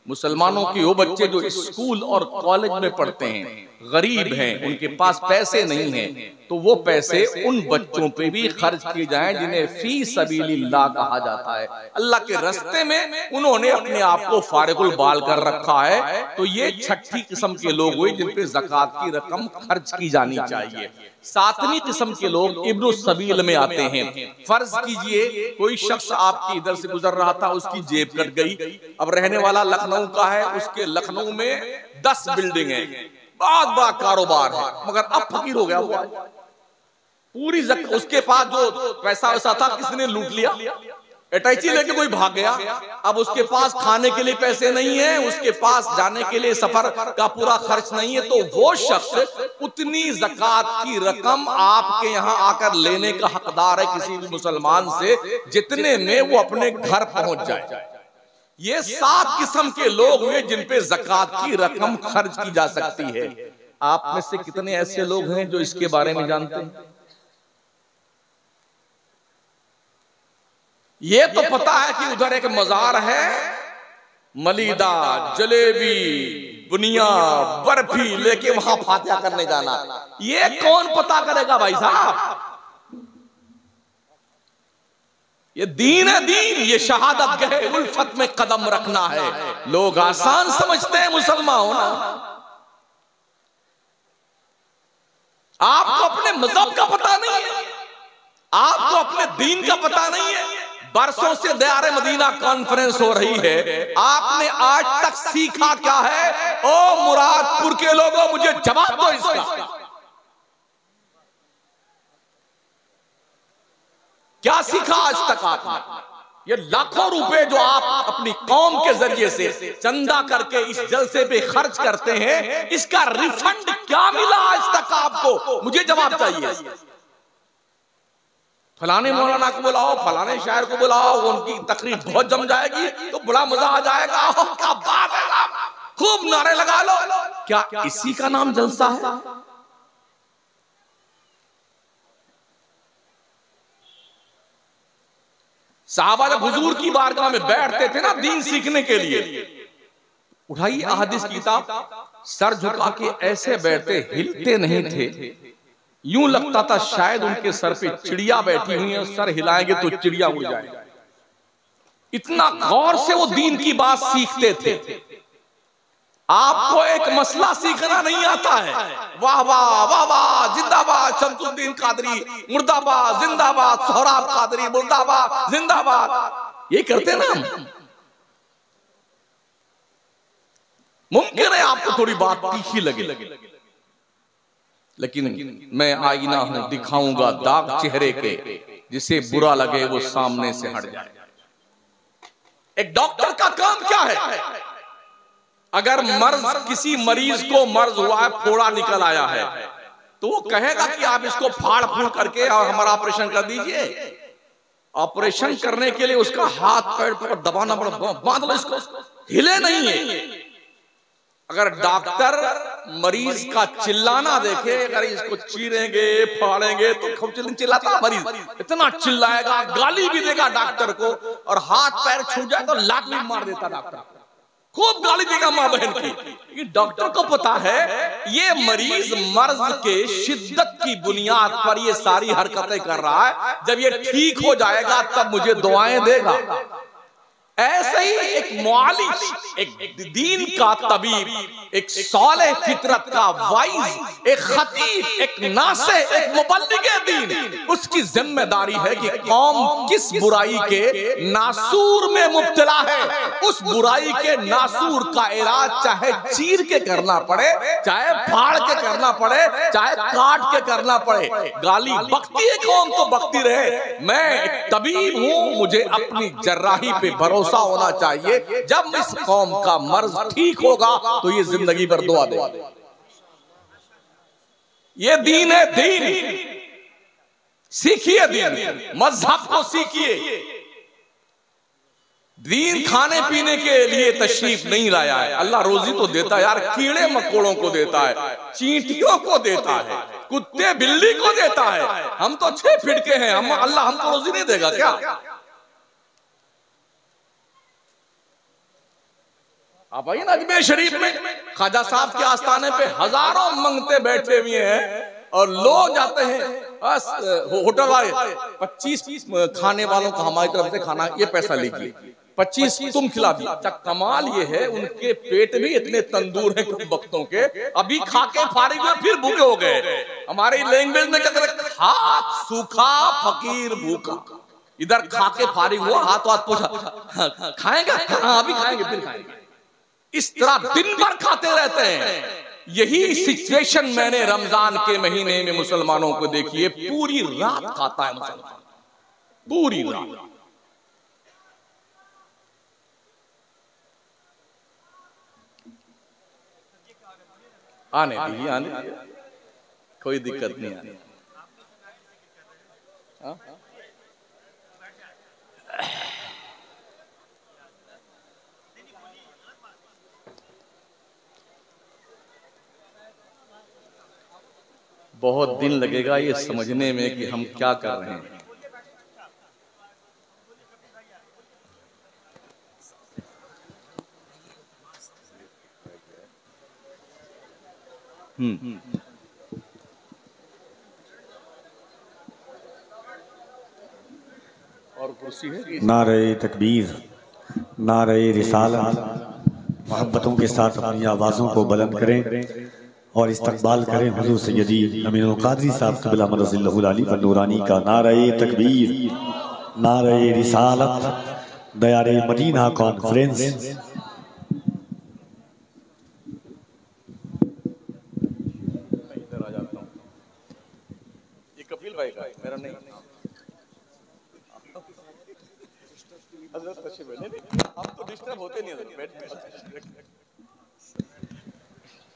मुसलमानों के वो बच्चे जो स्कूल और कॉलेज में पढ़ते हैं, गरीब हैं, उनके पास पैसे नहीं हैं, तो वो पैसे उन बच्चों पे भी खर्च किए जाएं जिन्हें फी सबीलिल्लाह कहा जाता है। अल्लाह के रास्ते में उन्होंने अपने आप को फारिगुल बाल कर रखा है। तो ये छठी किस्म के लोग हुए जिन पे ज़कात की रकम खर्च की जानी चाहिए। सातवीं किस्म के लोग इब्न सबील में आते हैं। फर्ज कीजिए कोई शख्स आपके इधर से गुजर रहा था, उसकी जेब कट गई, अब रहने वाला लखनऊ का है, उसके लखनऊ में 10 बिल्डिंग है, बहुत बड़ा कारोबार है, मगर अब फकीर हो गया वो, पूरी उसके पास जो पैसा वैसा था किसने लूट लिया, अटैची लेके कोई भाग गया। अब उसके पास खाने के लिए पैसे नहीं है, उसके पास जाने के लिए सफर का पूरा खर्च नहीं है, तो वो शख्स उतनी ज़कात की रकम आपके यहाँ आकर लेने का हकदार है किसी भी मुसलमान से जितने में वो अपने घर पहुंच जाए। ये 7 किस्म के लोग हुए जिन पे ज़कात की रकम खर्च की जा सकती है। आप में से कितने ऐसे लोग हैं जो इसके बारे में जानते हैं? ये तो पता है कि उधर एक मजार है, मलीदा, जलेबी, बुनिया, बर्फी लेके वहां फातिहा करने जाना, ये कौन पता करेगा भाई साहब? ये दीन है, दीन, ये शहादत गए उल्फत में कदम रखना है। लोग आसान समझते हैं मुसलमान होना। आपको अपने मजहब का पता नहीं है, आपको अपने दीन का पता नहीं है। बरसों से दयारे मदीना कॉन्फ्रेंस हो रही है, आपने आज तक सीखा क्या है? ओ मुरादपुर के लोगों, मुझे जवाब दो इसका। क्या सीखा आज तक आपने? ये लाखों रुपए जो आप अपनी कौम के जरिए से चंदा करके इस जलसे पे खर्च करते हैं, इसका रिफंड क्या मिला आज तक आपको? मुझे जवाब चाहिए। फलाने मौलाना को बुलाओ, फलाने शायर को बुलाओ, उनकी तकरीर बहुत जम जाएगी तो बड़ा मजा आ जाएगा। क्या बात है, खूब नारे लगा लो। क्या इसी का नाम जलसा है? साहबा जब हुजूर की बारगाह में बैठते थे ना दीन सीखने के लिए, उठाइए अहादीस की किताब, सर झुका के ऐसे बैठते, हिलते नहीं थे। यूं लगता था शायद उनके सर पे चिड़िया बैठी हुई है, सर हिलाएंगे तो चिड़िया उड़ जाएगी। इतना गौर से वो दीन की बात सीखते थे। आपको एक मसला सीखना नहीं आता है, वाह वाह वाह वाह, जिंदाबाद शमसुद्दीन कादरी, मुर्दाबाद जिंदाबाद, सोहराब कादरी मुर्दाबाद जिंदाबाद, ये करते ना हम। मुमकिन है आपको थोड़ी बात तीखी लगे, लेकिन मैं आईना हूं, दिखाऊंगा दाग चेहरे के, जिसे बुरा लगे वो सामने से हट जाए। एक डॉक्टर का काम क्या है? अगर मर्ज, किसी मरीज को मर्ज हुआ है, फोड़ा निकल आया है, तो वो कहेगा कि आप इसको फाड़ फूड़ करके और हमारा ऑपरेशन कर दीजिए। ऑपरेशन करने के लिए उसका हाथ पैर पर दबाना पड़ा, बांध लो इसको, हिले नहीं है। अगर डॉक्टर मरीज का चिल्लाना देखे, अगर इसको चीरेंगे फाड़ेंगे तो खूब चिल्लाता मरीज, इतना चिल्लाएगा, गाली भी देगा डॉक्टर को, और हाथ पैर छूट जाए तो लात भी मार देता डॉक्टर, खूब गाली देगा मां बहन की। डॉक्टर को पता है ये मरीज मर्ज के शिद्दत की बुनियाद पर ये सारी हरकतें कर रहा है, जब ये ठीक हो जाएगा तब मुझे दुआएं देगा। ऐसे ही एक मुआलिज, एक दीन का तबीब, एक सालेह फितरत का वाइज, एक खतीब, एक नासे, एक मुबल्लिगे दीन, उसकी जिम्मेदारी है कि कौम किस बुराई के नासूर में मुब्तला है, उस बुराई के नासूर का इलाज चाहे चीर के करना पड़े, चाहे फाड़ के करना पड़े, चाहे काट के करना पड़े। गाली बकती है कौम तो बकती रहे। मैं एक तबीब हूं, मुझे अपनी जर्राही पे भरोसा होना चाहिए। जब इस कौम का मर्ज ठीक होगा तो ये जिंदगी भर दुआ दे। ये दीन है, दीन सीखिए, दीन मजहब को सीखिए। दीन खाने पीने के लिए तशरीफ नहीं लाया है। अल्लाह रोजी तो देता है यार, कीड़े मकोड़ों को देता है, चींटियों को देता है, कुत्ते बिल्ली को देता है। हम तो 6 फीट के हैं, हम अल्लाह हमको रोजी नहीं देगा क्या? आप आइए ना अजमेर शरीफ में, ख्वाजा साहब के आस्थाने पे हजारों मंगते बैठे हुए हैं और लोग जाते हैं, बस होटल वाले 25 खाने वालों को हमारी तरफ से खाना, ये पैसा लीजिए, 25 तुम खिला दिया। कमाल ये है उनके पेट भी इतने तंदूर हैं कुछ वक्तों के, अभी खा के फारिग हुए फिर भूखे हो गए। हमारी लैंग्वेज में क्या कहते हैं, हाथ सूखा फकीर भूखा। इधर खा के फारिग हुआ, हाथ पूछा खाएंगे, हाँ अभी खाएंगे फिर खाएंगे। इस तरह दिन भर खाते रहते हैं। यही सिचुएशन मैंने रमजान के महीने में मुसलमानों को देखी है, पूरी रात खाता है मुसलमान, पूरी रात। आने दीजिए, आने दीजिए, कोई दिक्कत नहीं आने। बहुत दिन लगेगा ये समझने में कि हम क्या कर रहे हैं। और कुर्सी है। नारे तकबीर, नारे रिसालत, मोहब्बतों के साथ अपनी आवाज़ों को बुलंद करें और इस्तकबाल करें हुजूर सैयदी अमीनुल क़ादरी साहब क़िबला मरज़िल्लहुल अली व नूरानी का। नारे तकबीर, नारे रिसालत, दयारे मदीना कॉन्फ्रेंस। इधर आ जाता हूँ, ये कपिल भाई का है, मेरा नहीं। हम तो डिस्टर्ब होते नहीं।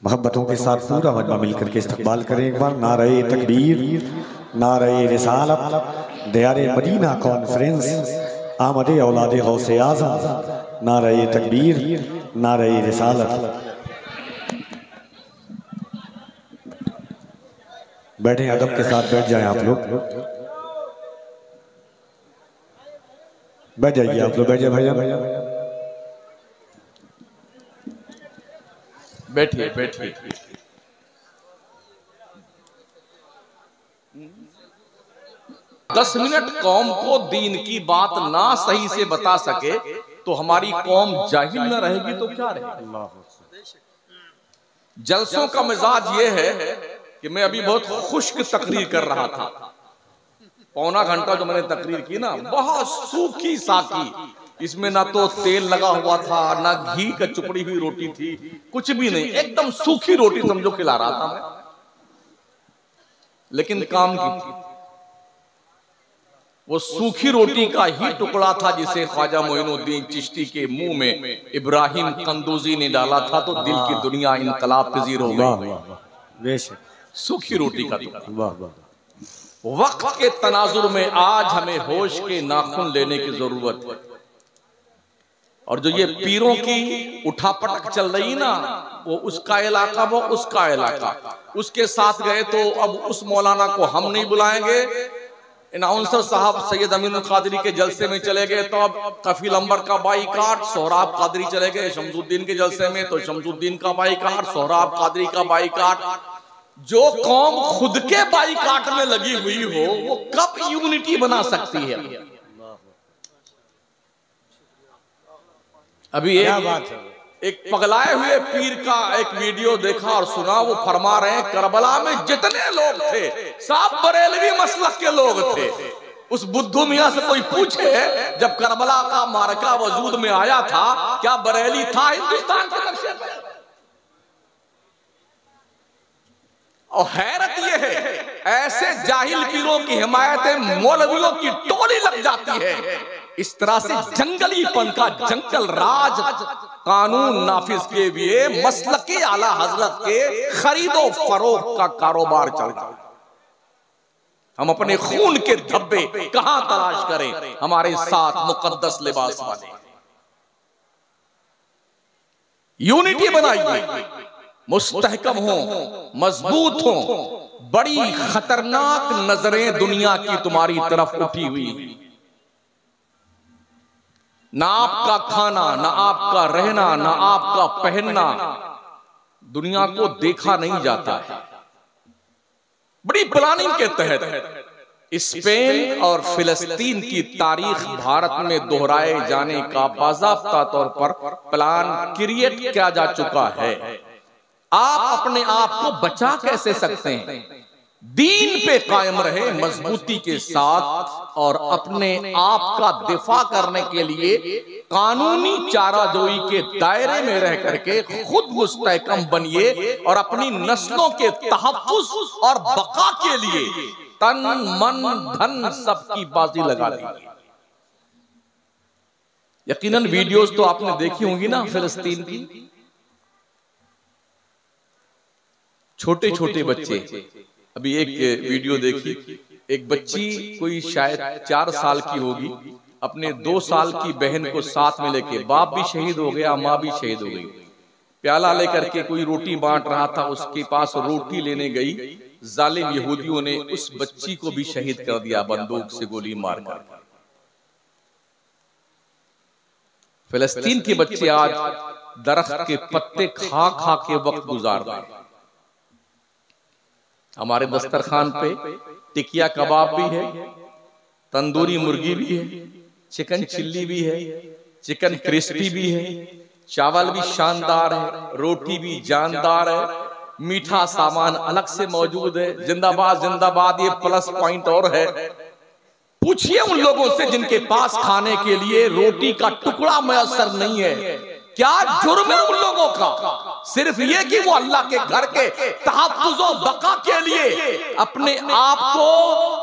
मोहब्बतों के साथ पूरा मजमा मिलकर के इस्तकबाल करें एक बार। नारे तकबीर, नारे रिसालत, दयारे मदीना कॉन्फ्रेंस, आमदे औलादे गौसे आज़म। नारे तकबीर, नारे रिसालत। बैठे अदब के साथ, बैठ जाएं आप लोग, बैठ जाइए आप लोग, बैठ जाइए भैया, बैठिए बैठिए। दस मिनट कौम को दीन की बात ना सही से बता सके तो हमारी कौम जाहिल न रहेगी तो क्या रहेगी। जलसों का मिजाज ये है कि मैं अभी बहुत खुश्क तकरीर कर रहा था, पौना घंटा जो मैंने तकरीर की ना, बहुत सूखी साकी, इसमें ना तो तेल लगा हुआ था, ना घी का चुपड़ी हुई रोटी थी, कुछ भी नहीं, एकदम सूखी रोटी समझो खिला रहा था मैं, लेकिन काम की थी। वो सूखी रोटी का ही टुकड़ा था जिसे ख्वाजा मोइनुद्दीन चिश्ती के मुंह में इब्राहिम कंदूजी ने डाला था तो दिल की दुनिया इनकलाब पजीर हो गई। सूखी रोटी का टुकड़ा। वक्त के तनाजुर में आज हमें होश के नाखून लेने की जरूरत है। और जो ये पीरों की उठापटक चल रही ना, वो उसका इलाका वो उसका इलाका, उसके साथ गए तो अब उस मौलाना को हम नहीं बुलाएंगे। अनाउंसर साहब सैयद अमीनुल क़ादरी के जलसे में चले गए तो अब कफील अंबर का बाईकाट, सोहराब कादरी चले गए शमसुद्दीन के जलसे में तो शमसुद्दीन का बाईकाट, सोहराब कादरी का बाईकाट। जो कौम खुद के बाईकाट में लगी हुई हो वो कब यूनिटी बना सकती है। अभी एक पगलाए हुए पीर का एक वीडियो देखा और सुना, वो फरमा रहे हैं करबला में जितने लोग थे सब बरेलवी मसलक के लोग थे। उस बुद्धू मियां से कोई पूछे जब करबला का मारका वजूद में आया था क्या बरेली था हिंदुस्तान के नक्शे पे? और हैरत यह है ऐसे जाहिल पीरों की हिमायत मौलवियों की टोली लग जाती है। इस तरह से जंगलीपन का जंगल राज कानून नाफिज के लिए मसलके आला हजरत के खरीदो फरोख्त का कारोबार चल रहा है। हम अपने खून के धब्बे कहां तलाश करें? हमारे साथ मुकद्दस लिबास वाले यूनिटी बनाइए, मुस्तहकम हो, मजबूत हो। बड़ी खतरनाक नजरें दुनिया की तुम्हारी तरफ उठी हुई, ना आपका खाना, ना आपका रहना, ना आपका पहनना दुनिया को देखा नहीं जाता है। बड़ी प्लानिंग के तहत स्पेन और फिलिस्तीन की तारीख भारत में दोहराए जाने का बाज़ाब्ता तौर पर प्लान क्रिएट किया जा चुका है। आप अपने आप को बचा कैसे सकते हैं? दीन पे कायम रहे मजबूती के साथ और अपने आप का दिफा करने के लिए कानूनी चाराजोई के दायरे में रह करके खुद मुस्तहकम बनिए और अपनी नस्लों के तहफ्फुज़ और बका के लिए तन मन धन सबकी बाजी लगा दीजिए। यकीनन वीडियोस तो आपने देखी होंगी ना फिलिस्तीन की। छोटे छोटे बच्चे, अभी एक वीडियो देखी, एक बच्ची कोई शायद 4 साल की होगी, अपने 2 साल की बहन को साथ में लेके, बाप भी शहीद हो गया, माँ भी शहीद हो गई, प्याला लेकर के कोई रोटी बांट रहा था, उसके पास रोटी लेने गई, जालिम यहूदियों ने उस बच्ची को भी शहीद कर दिया बंदूक से गोली मारकर। फिलिस्तीन के बच्चे आज दरख्त के पत्ते खा खा के वक्त गुजार रहे हैं। हमारे दस्तरखान पे टिकिया कबाब भी है, तंदूरी मुर्गी भी है, चिकन चिल्ली भी है, चिकन क्रिस्पी भी है, चावल भी शानदार है, रोटी भी जानदार है, मीठा सामान अलग से मौजूद है। जिंदाबाद जिंदाबाद, ये प्लस पॉइंट और है। पूछिए उन लोगों से जिनके पास खाने के लिए रोटी का टुकड़ा मैसर नहीं है, क्या जुर्म है उन लोगों का? सिर्फ ये कि वो अल्लाह के घर के तहफ्फुज़ और बका के लिए अपने आप को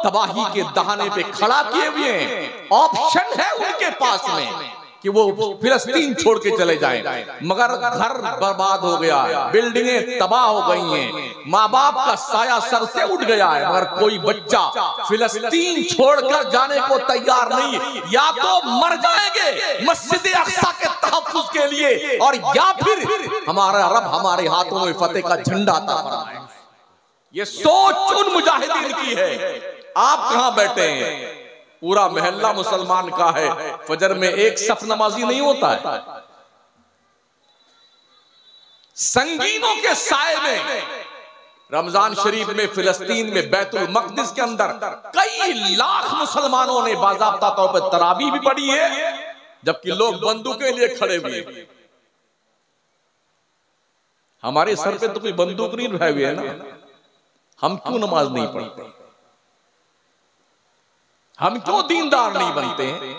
तबाही के दहाने पे खड़ा किए हुए हैं। ऑप्शन है उनके पास में कि वो फिलिस्तीन छोड़ के चले जाएं, मगर घर बर्बाद हो गया है, बिल्डिंगें तबाह हो गई हैं, माँ बाप का साया सर से उठ गया है, मगर कोई बच्चा फिलिस्तीन छोड़कर जाने को तैयार नहीं। या तो मर जाएंगे मस्जिद अक्सा के तहफ्फुज़ के लिए, और या फिर हमारा रब हमारे हाथों में फतेह का झंडा अता फरमाए। ये सोच उन मुजाहिदीन की है। आप कहां बैठे हैं? पूरा महल्ला मुसलमान का है, फजर में एक सफ नमाजी नहीं होता है। संगीनों के साए में रमजान शरीफ में फिलिस्तीन में बैतुल मक़दिस के अंदर कई लाख मुसलमानों ने बाज़ाब्ता तौर पर तरावी भी पढ़ी है, जबकि लोग बंदूकें लिए खड़े हुए हैं। हमारे सर पे तो कोई बंदूक नहीं उठाए हुए है ना, हम क्यों नमाज नहीं पढ़ते? हम क्यों दीनदार नहीं बनते हैं?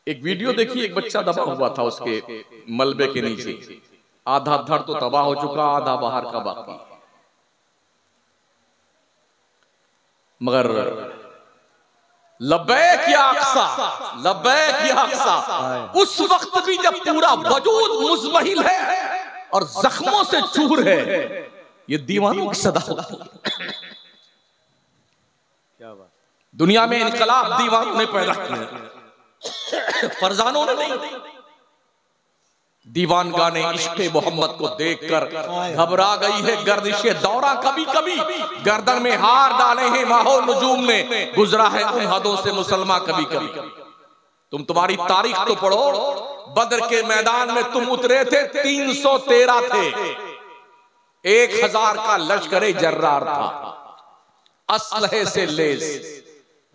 एक वीडियो देखिए, एक बच्चा दबा हुआ था उसके मलबे के नीचे, आधा धड़ तो तबाह हो चुका, आधा बाहर का बाकी। मगर लब्बैक या अक्सा, लब्बैक या अक्सा, उस वक्त भी जब पूरा वजूद मुज़महिल है और जख्मों से चूर है, ये दीवानों की सदा होती है। क्या बात? दुनिया में इनकलाब दीवानों ने पैदा किया, फरजानों ने नहीं। दीवान गाने इश्क़े मोहम्मद को देखकर घबरा गई है गर्दिशे दौरा, कभी कभी गर्दन में हार डाले हैं माहौल नजूम ने, गुजरा है उन हदों से मुसलमान कभी कभी। तुम्हारी तारीख तो पढ़ो, बदर के मैदान में तुम उतरे थे, 313 थे, 1000 का लश्कर जर्रार था, असलहे से लेस।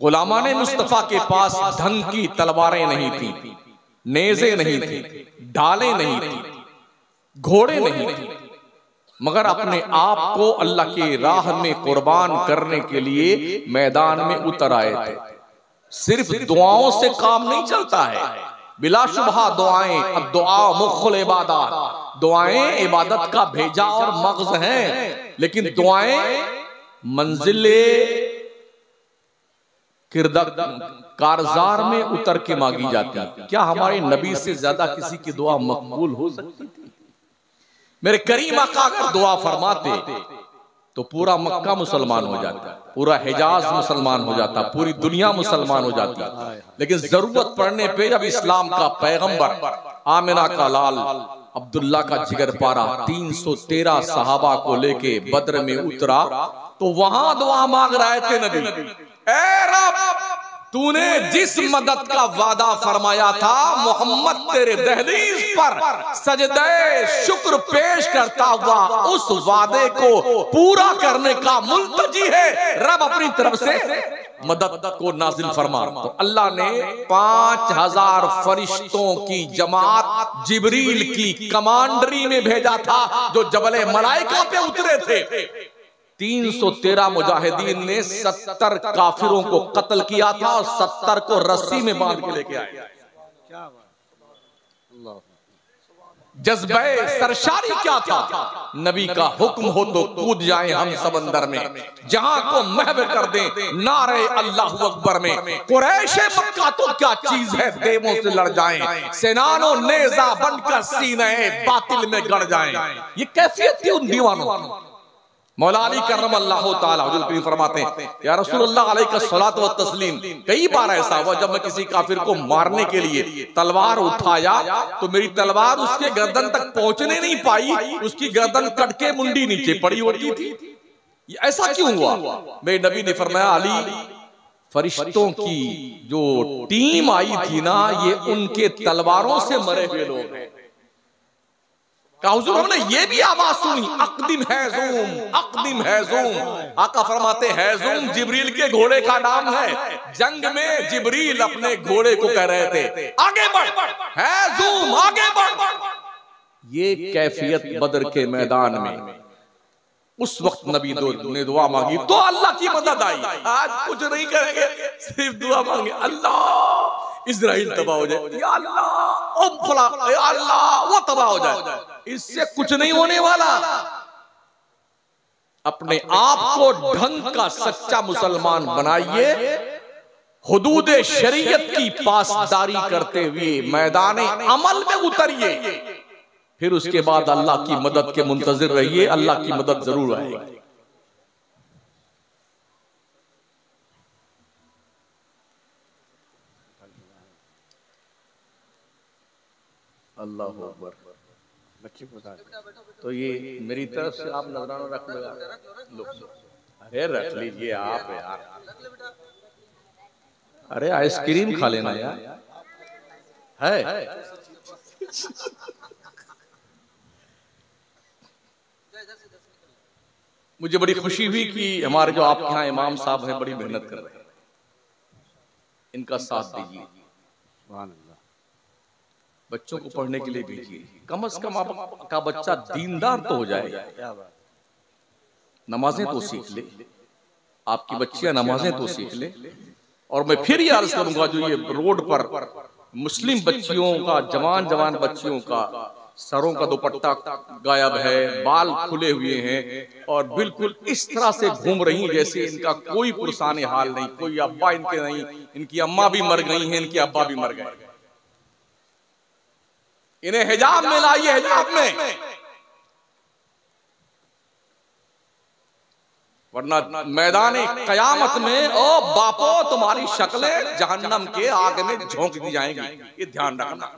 गुलामाने मुस्तफा के पास ढंग की तलवारें नहीं थी, नेज़े नहीं थी, ढालें नहीं थी, घोड़े नहीं थे, मगर अपने आप को अल्लाह की राह में कुर्बान करने के लिए मैदान में उतर आए थे। सिर्फ दुआओं से काम नहीं चलता है, बिलाशुबहा दुआएं, अब दुआ मुख्खुल इबादत, दुआएं इबादत का भेजा और मग़ज़ हैं, लेकिन दुआएं मंजिले कारजार में उतर के मांगी जाती है। क्या हमारे नबी से ज्यादा किसी की दुआ मकबूल हो सकती थी? मेरे करीम आका अगर दुआ फरमाते तो पूरा मक्का मुसलमान हो जाता, पूरा हिजाज मुसलमान हो जाता, पूरी दुनिया मुसलमान हो जाती। लेकिन जरूरत पड़ने पे जब इस्लाम का पैगंबर आमिना का लाल अब्दुल्ला का जिगर पारा 313 सहाबा को लेके बद्र में उतरा, तो वहां दुआ मांग रहे थे नबी, ऐ रब तूने जिस मदद का वादा फरमाया था, मोहम्मद तेरे दहलीज पर सजदे शुक्र पेश करता हुआ उस वादे को पूरा करने का मुल्तजी है, रब अपनी तरफ से मदद को नाजिल फरमा। तो अल्लाह ने 5000 फरिश्तों की जमात जिब्रील की कमांडरी में भेजा था, जो जबले मलाइका पे उतरे थे। 313 मुजाहिदीन ने 70 काफिरों को कत्ल किया था और 70 को रस्सी में बांध के लेके आए। जज्बे सरशारी क्या था, नबी का हुक्म हो तो कूद जाएं हम समंदर में, जहां को महव कर दें नारे अल्लाहु अकबर में। कुरैश मक्का तो क्या चीज है, देवों से लड़ जाएं, सेनानो नेजा बनकर सीने बातिल में गड़ जाएं। ये कैफियत थी उन दीवानों की। मौला अली करम अल्लाह ताला हुजूर करीम फरमाते हैं, या रसूलुल्लाह अलैका सलात व तस्लीम, कई बार ऐसा हुआ जब मैं किसी काफिर को मारने के लिए तलवार उठाया तो मेरी तलवार उसके गर्दन तक पहुंचने नहीं पाई, उसकी गर्दन कट के मुंडी नीचे पड़ी होती थी। ऐसा क्यों हुआ? मेरे नबी ने फरमाया, अली फरिश्तों की जो टीम आई थी ना, ये उनके तलवारों से मरे हुए लोग हैं। कहा हुजूर हमने ये भी आवाज सुनी, अक़दिम हैज़ूम, अक़दिम हैज़ूम। आका फरमाते हैज़ूम जिब्रील के घोड़े का नाम है। जंग में जिब्रील अपने घोड़े को कह रहे थे आगे बढ़, हैज़ूम आगे बढ़। ये कैफियत बदर के मैदान में उस वक्त नबी ने दुआ मांगी तो अल्लाह की मदद आई। आज कुछ नहीं करेंगे, सिर्फ दुआ मांगे, अल्लाह इजराइल तबाह हो जाए, या अल्लाह ओ फला, या अल्लाह वो तबाह हो जाए। इससे कुछ नहीं होने वाला। अपने आप को ढंग का सच्चा मुसलमान बनाइए, हुदूद शरीयत की पासदारी करते हुए मैदान अमल में उतरिए, फिर उसके बाद अल्लाह की मदद के मुंतजिर रहिए, अल्लाह की मदद जरूर आएगी। अल्लाह अकबर। तो ये मेरी तरफ से आप नजराना रख लगा लो, अरे रख लीजिए आप यार, अरे आइसक्रीम खा लेना यार है। मुझे बड़ी खुशी हुई कि हमारे जो आपके यहाँ इमाम साहब हैं बड़ी मेहनत कर रहे हैं, इनका साथ दीजिए, बच्चों को पढ़ने के लिए भेजिए। कम से कम आपका बच्चा दीनदार तो हो जाएगा, नमाजें तो सीख ले, आपकी बच्चियां नमाजें तो सीख ले। और मैं फिर ये अर्ज करूंगा, जो ये रोड पर मुस्लिम बच्चियों का, जवान जवान बच्चियों का सरों का दुपट्टा गायब है, बाल खुले हुए हैं और बिल्कुल इस तरह से घूम रही जैसे इनका कोई पुरसाने हाल नहीं, कोई अब्बा इनके नहीं, इनकी अम्मा भी मर गई हैं, इनके अब्बा भी मर गए। इन्हें हिजाब में लाइए, हिजाब में, वरना मैदान कयामत में ओ बापो तुम्हारी शक्लें जहन्नम के आग में झोंक दी जाएंगी। ये ध्यान रखना।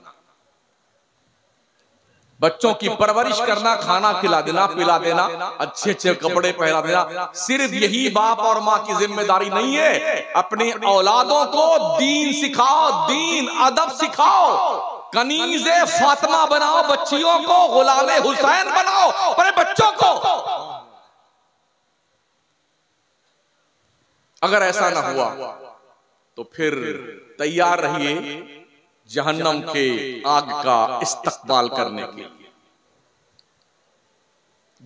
बच्चों की परवरिश करना, खाना खिला देना, पिला देना, अच्छे अच्छे कपड़े पहना देना, सिर्फ यही बाप और माँ की जिम्मेदारी नहीं है। अपने औलादों को दीन सिखाओ, दीन अदब सिखाओ, कनीज़े फातिमा बनाओ बच्चियों को, गुलामे हुसैन बनाओ अपने बच्चों को। अगर ऐसा ना हुआ तो फिर तैयार रहिए जहन्नम के आग का इस्तकबाल करने के लिए।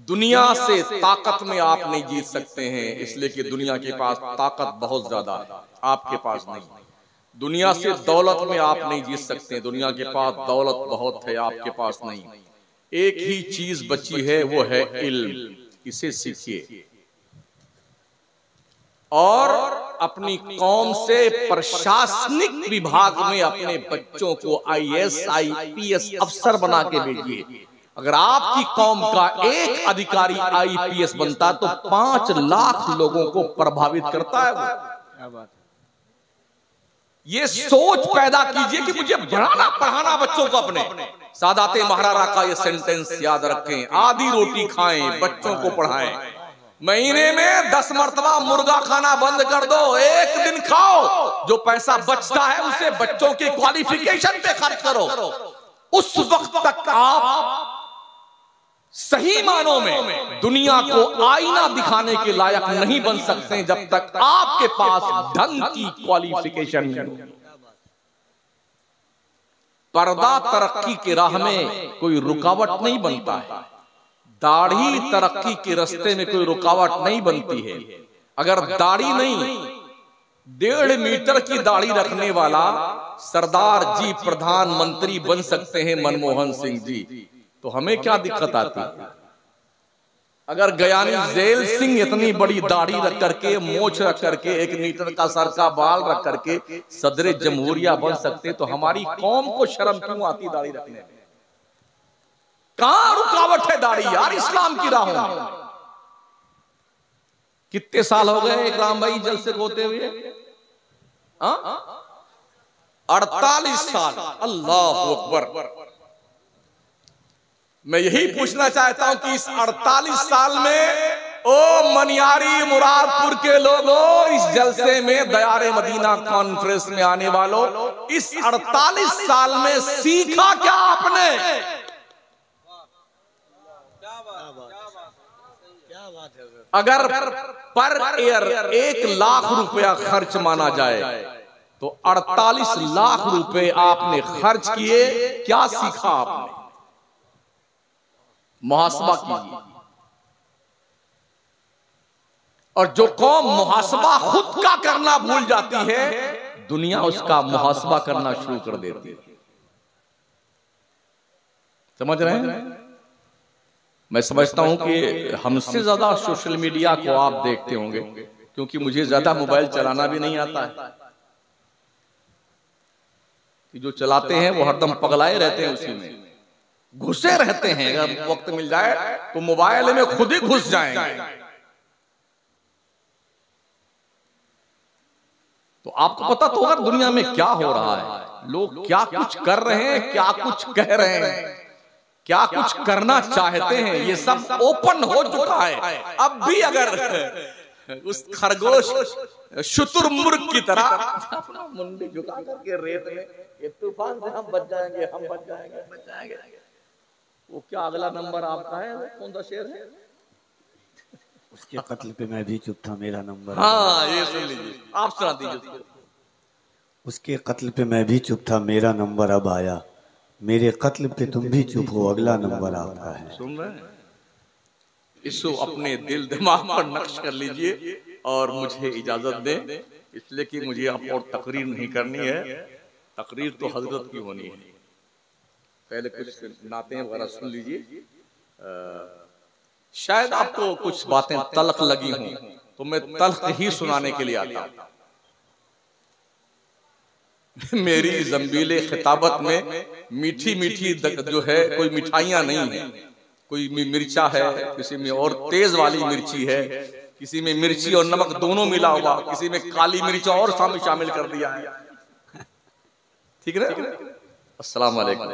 दुनिया से ताकत में आप नहीं जीत सकते हैं, इसलिए कि दुनिया के पास ताकत बहुत ज्यादा है, आपके पास नहीं। दुनिया से दौलत में आप नहीं जीत सकते, दुनिया के पास दौलत बहुत है, आपके पास नहीं। एक ही चीज बची है, वो है इल्म, इसे सीखिए और अपनी कौम से प्रशासनिक विभाग में अपने बच्चों को IAS IPS अफसर बना के भेजिए। अगर आपकी कौम का एक अधिकारी IPS बनता तो 5 लाख लोगों को प्रभावित करता है वो। क्या बात है। ये सोच पैदा कीजिए कि मुझे बढ़ाना पढ़ाना बच्चों को अपने। सादाते महारारा का ये सेंटेंस याद रखें, आधी रोटी खाएं, बच्चों को पढ़ाएं। महीने में 10 मरतबा मुर्गा खाना बंद कर दो, एक दिन खाओ, जो पैसा बचता है उसे बच्चों के क्वालिफिकेशन पे खर्च करो। उस वक्त तक आप सही मानों में दुनिया को आईना दिखाने के लायक नहीं बन सकते जब तक आपके पास ढंग की क्वालिफिकेशन नहीं हो। पर्दा तरक्की की राह में कोई रुकावट नहीं बनता है, दाढ़ी तरक्की के रास्ते में कोई रुकावट नहीं बनती है। अगर दाढ़ी नहीं, 1.5 मीटर की दाढ़ी रखने वाला सरदार जी प्रधानमंत्री बन सकते हैं, मनमोहन सिंह जी, तो हमें क्या दिक्कत आती है? अगर गयानी जेल सिंह इतनी बड़ी दाढ़ी रख करके, मोछ रख करके, 1 मीटर का सर का बाल रख करके सदर जमहूरिया बन सकते, तो हमारी कौम को शर्म क्यों आती दाढ़ी रखने में? कहां रुकावट है दाढ़ी यार इस्लाम की राहों में? कितने साल हो गए इकराम भाई जलसे को होते हुए? 48 साल। अल्लाह अकबर। मैं यही पूछना चाहता हूं कि इस 48 साल में ओ मनियारी मुरादपुर के लोगों, इस जलसे में दयारे मदीना कॉन्फ्रेंस में आने वालों, इस 48 साल में सीखा क्या आपने? अगर पर ईयर 1 लाख रुपया खर्च माना जाए तो 48 लाख रुपए आपने खर्च किए, क्या सीखा आपने? मुहासबा कीजिए। और जो कौम मुहासबा खुद का करना भूल जाती है, दुनिया उसका मुहासबा करना शुरू कर देती है। समझ रहे हैं? मैं समझता हूं कि हमसे ज्यादा सोशल मीडिया को आप देखते होंगे, क्योंकि मुझे ज्यादा मोबाइल चलाना भी नहीं आता है। कि जो चलाते हैं वो हरदम पगलाए रहते हैं, उसी में घुसे रहते हैं। अगर वक्त मिल जाए तो मोबाइल में खुद ही घुस जाएंगे। तो आपको पता तो होगा दुनिया में क्या हो रहा है, लोग क्या कुछ कर रहे हैं, क्या कुछ कह रहे हैं, क्या कुछ करना चाहते हैं, ये सब ओपन हो चुका है। अब भी अगर उस खरगोश शुतुरमुर्ग की तरह अपना मुंडी झुका करके रेत में, ये तूफान से हम बच जाएंगे, हम बच जाएंगे, बच जाएंगे, वो क्या अगला नंबर आपका है? कौन सा शेर है? उसके कत्ल पे मैं भी चुप था, मेरा नंबर। हाँ, ये सुन लीजिए, आप सुना दीजिए। उसके कत्ल पे मैं भी चुप था, मेरा नंबर अब आया। मेरे कत्ल पे तुम भी चुप हो, अगला नंबर आपका है। सुन रहे हैं? इसको अपने दिल दिमाग पर नक्श कर लीजिए और मुझे इजाजत दें, इसलिए कि मुझे अब और तकरीर नहीं करनी है। तकरीर तो हजरत की होनी है। पहले कुछ नाते वगैरह सुन लीजिए। शायद आपको कुछ बातें तल्ख लगी हों, तो मैं तल्ख ही सुनाने के लिए आता हूं। मेरी जंबीले खिताबत में मीठी मीठी जो है कोई मिठाइयां नहीं है। कोई मिर्चा है, किसी में और तेज वाली मिर्ची है, किसी में मिर्ची और नमक दोनों मिला हुआ, किसी में काली मिर्च और शामिल कर दिया है। ठीक है? अस्सलाम वालेकुम।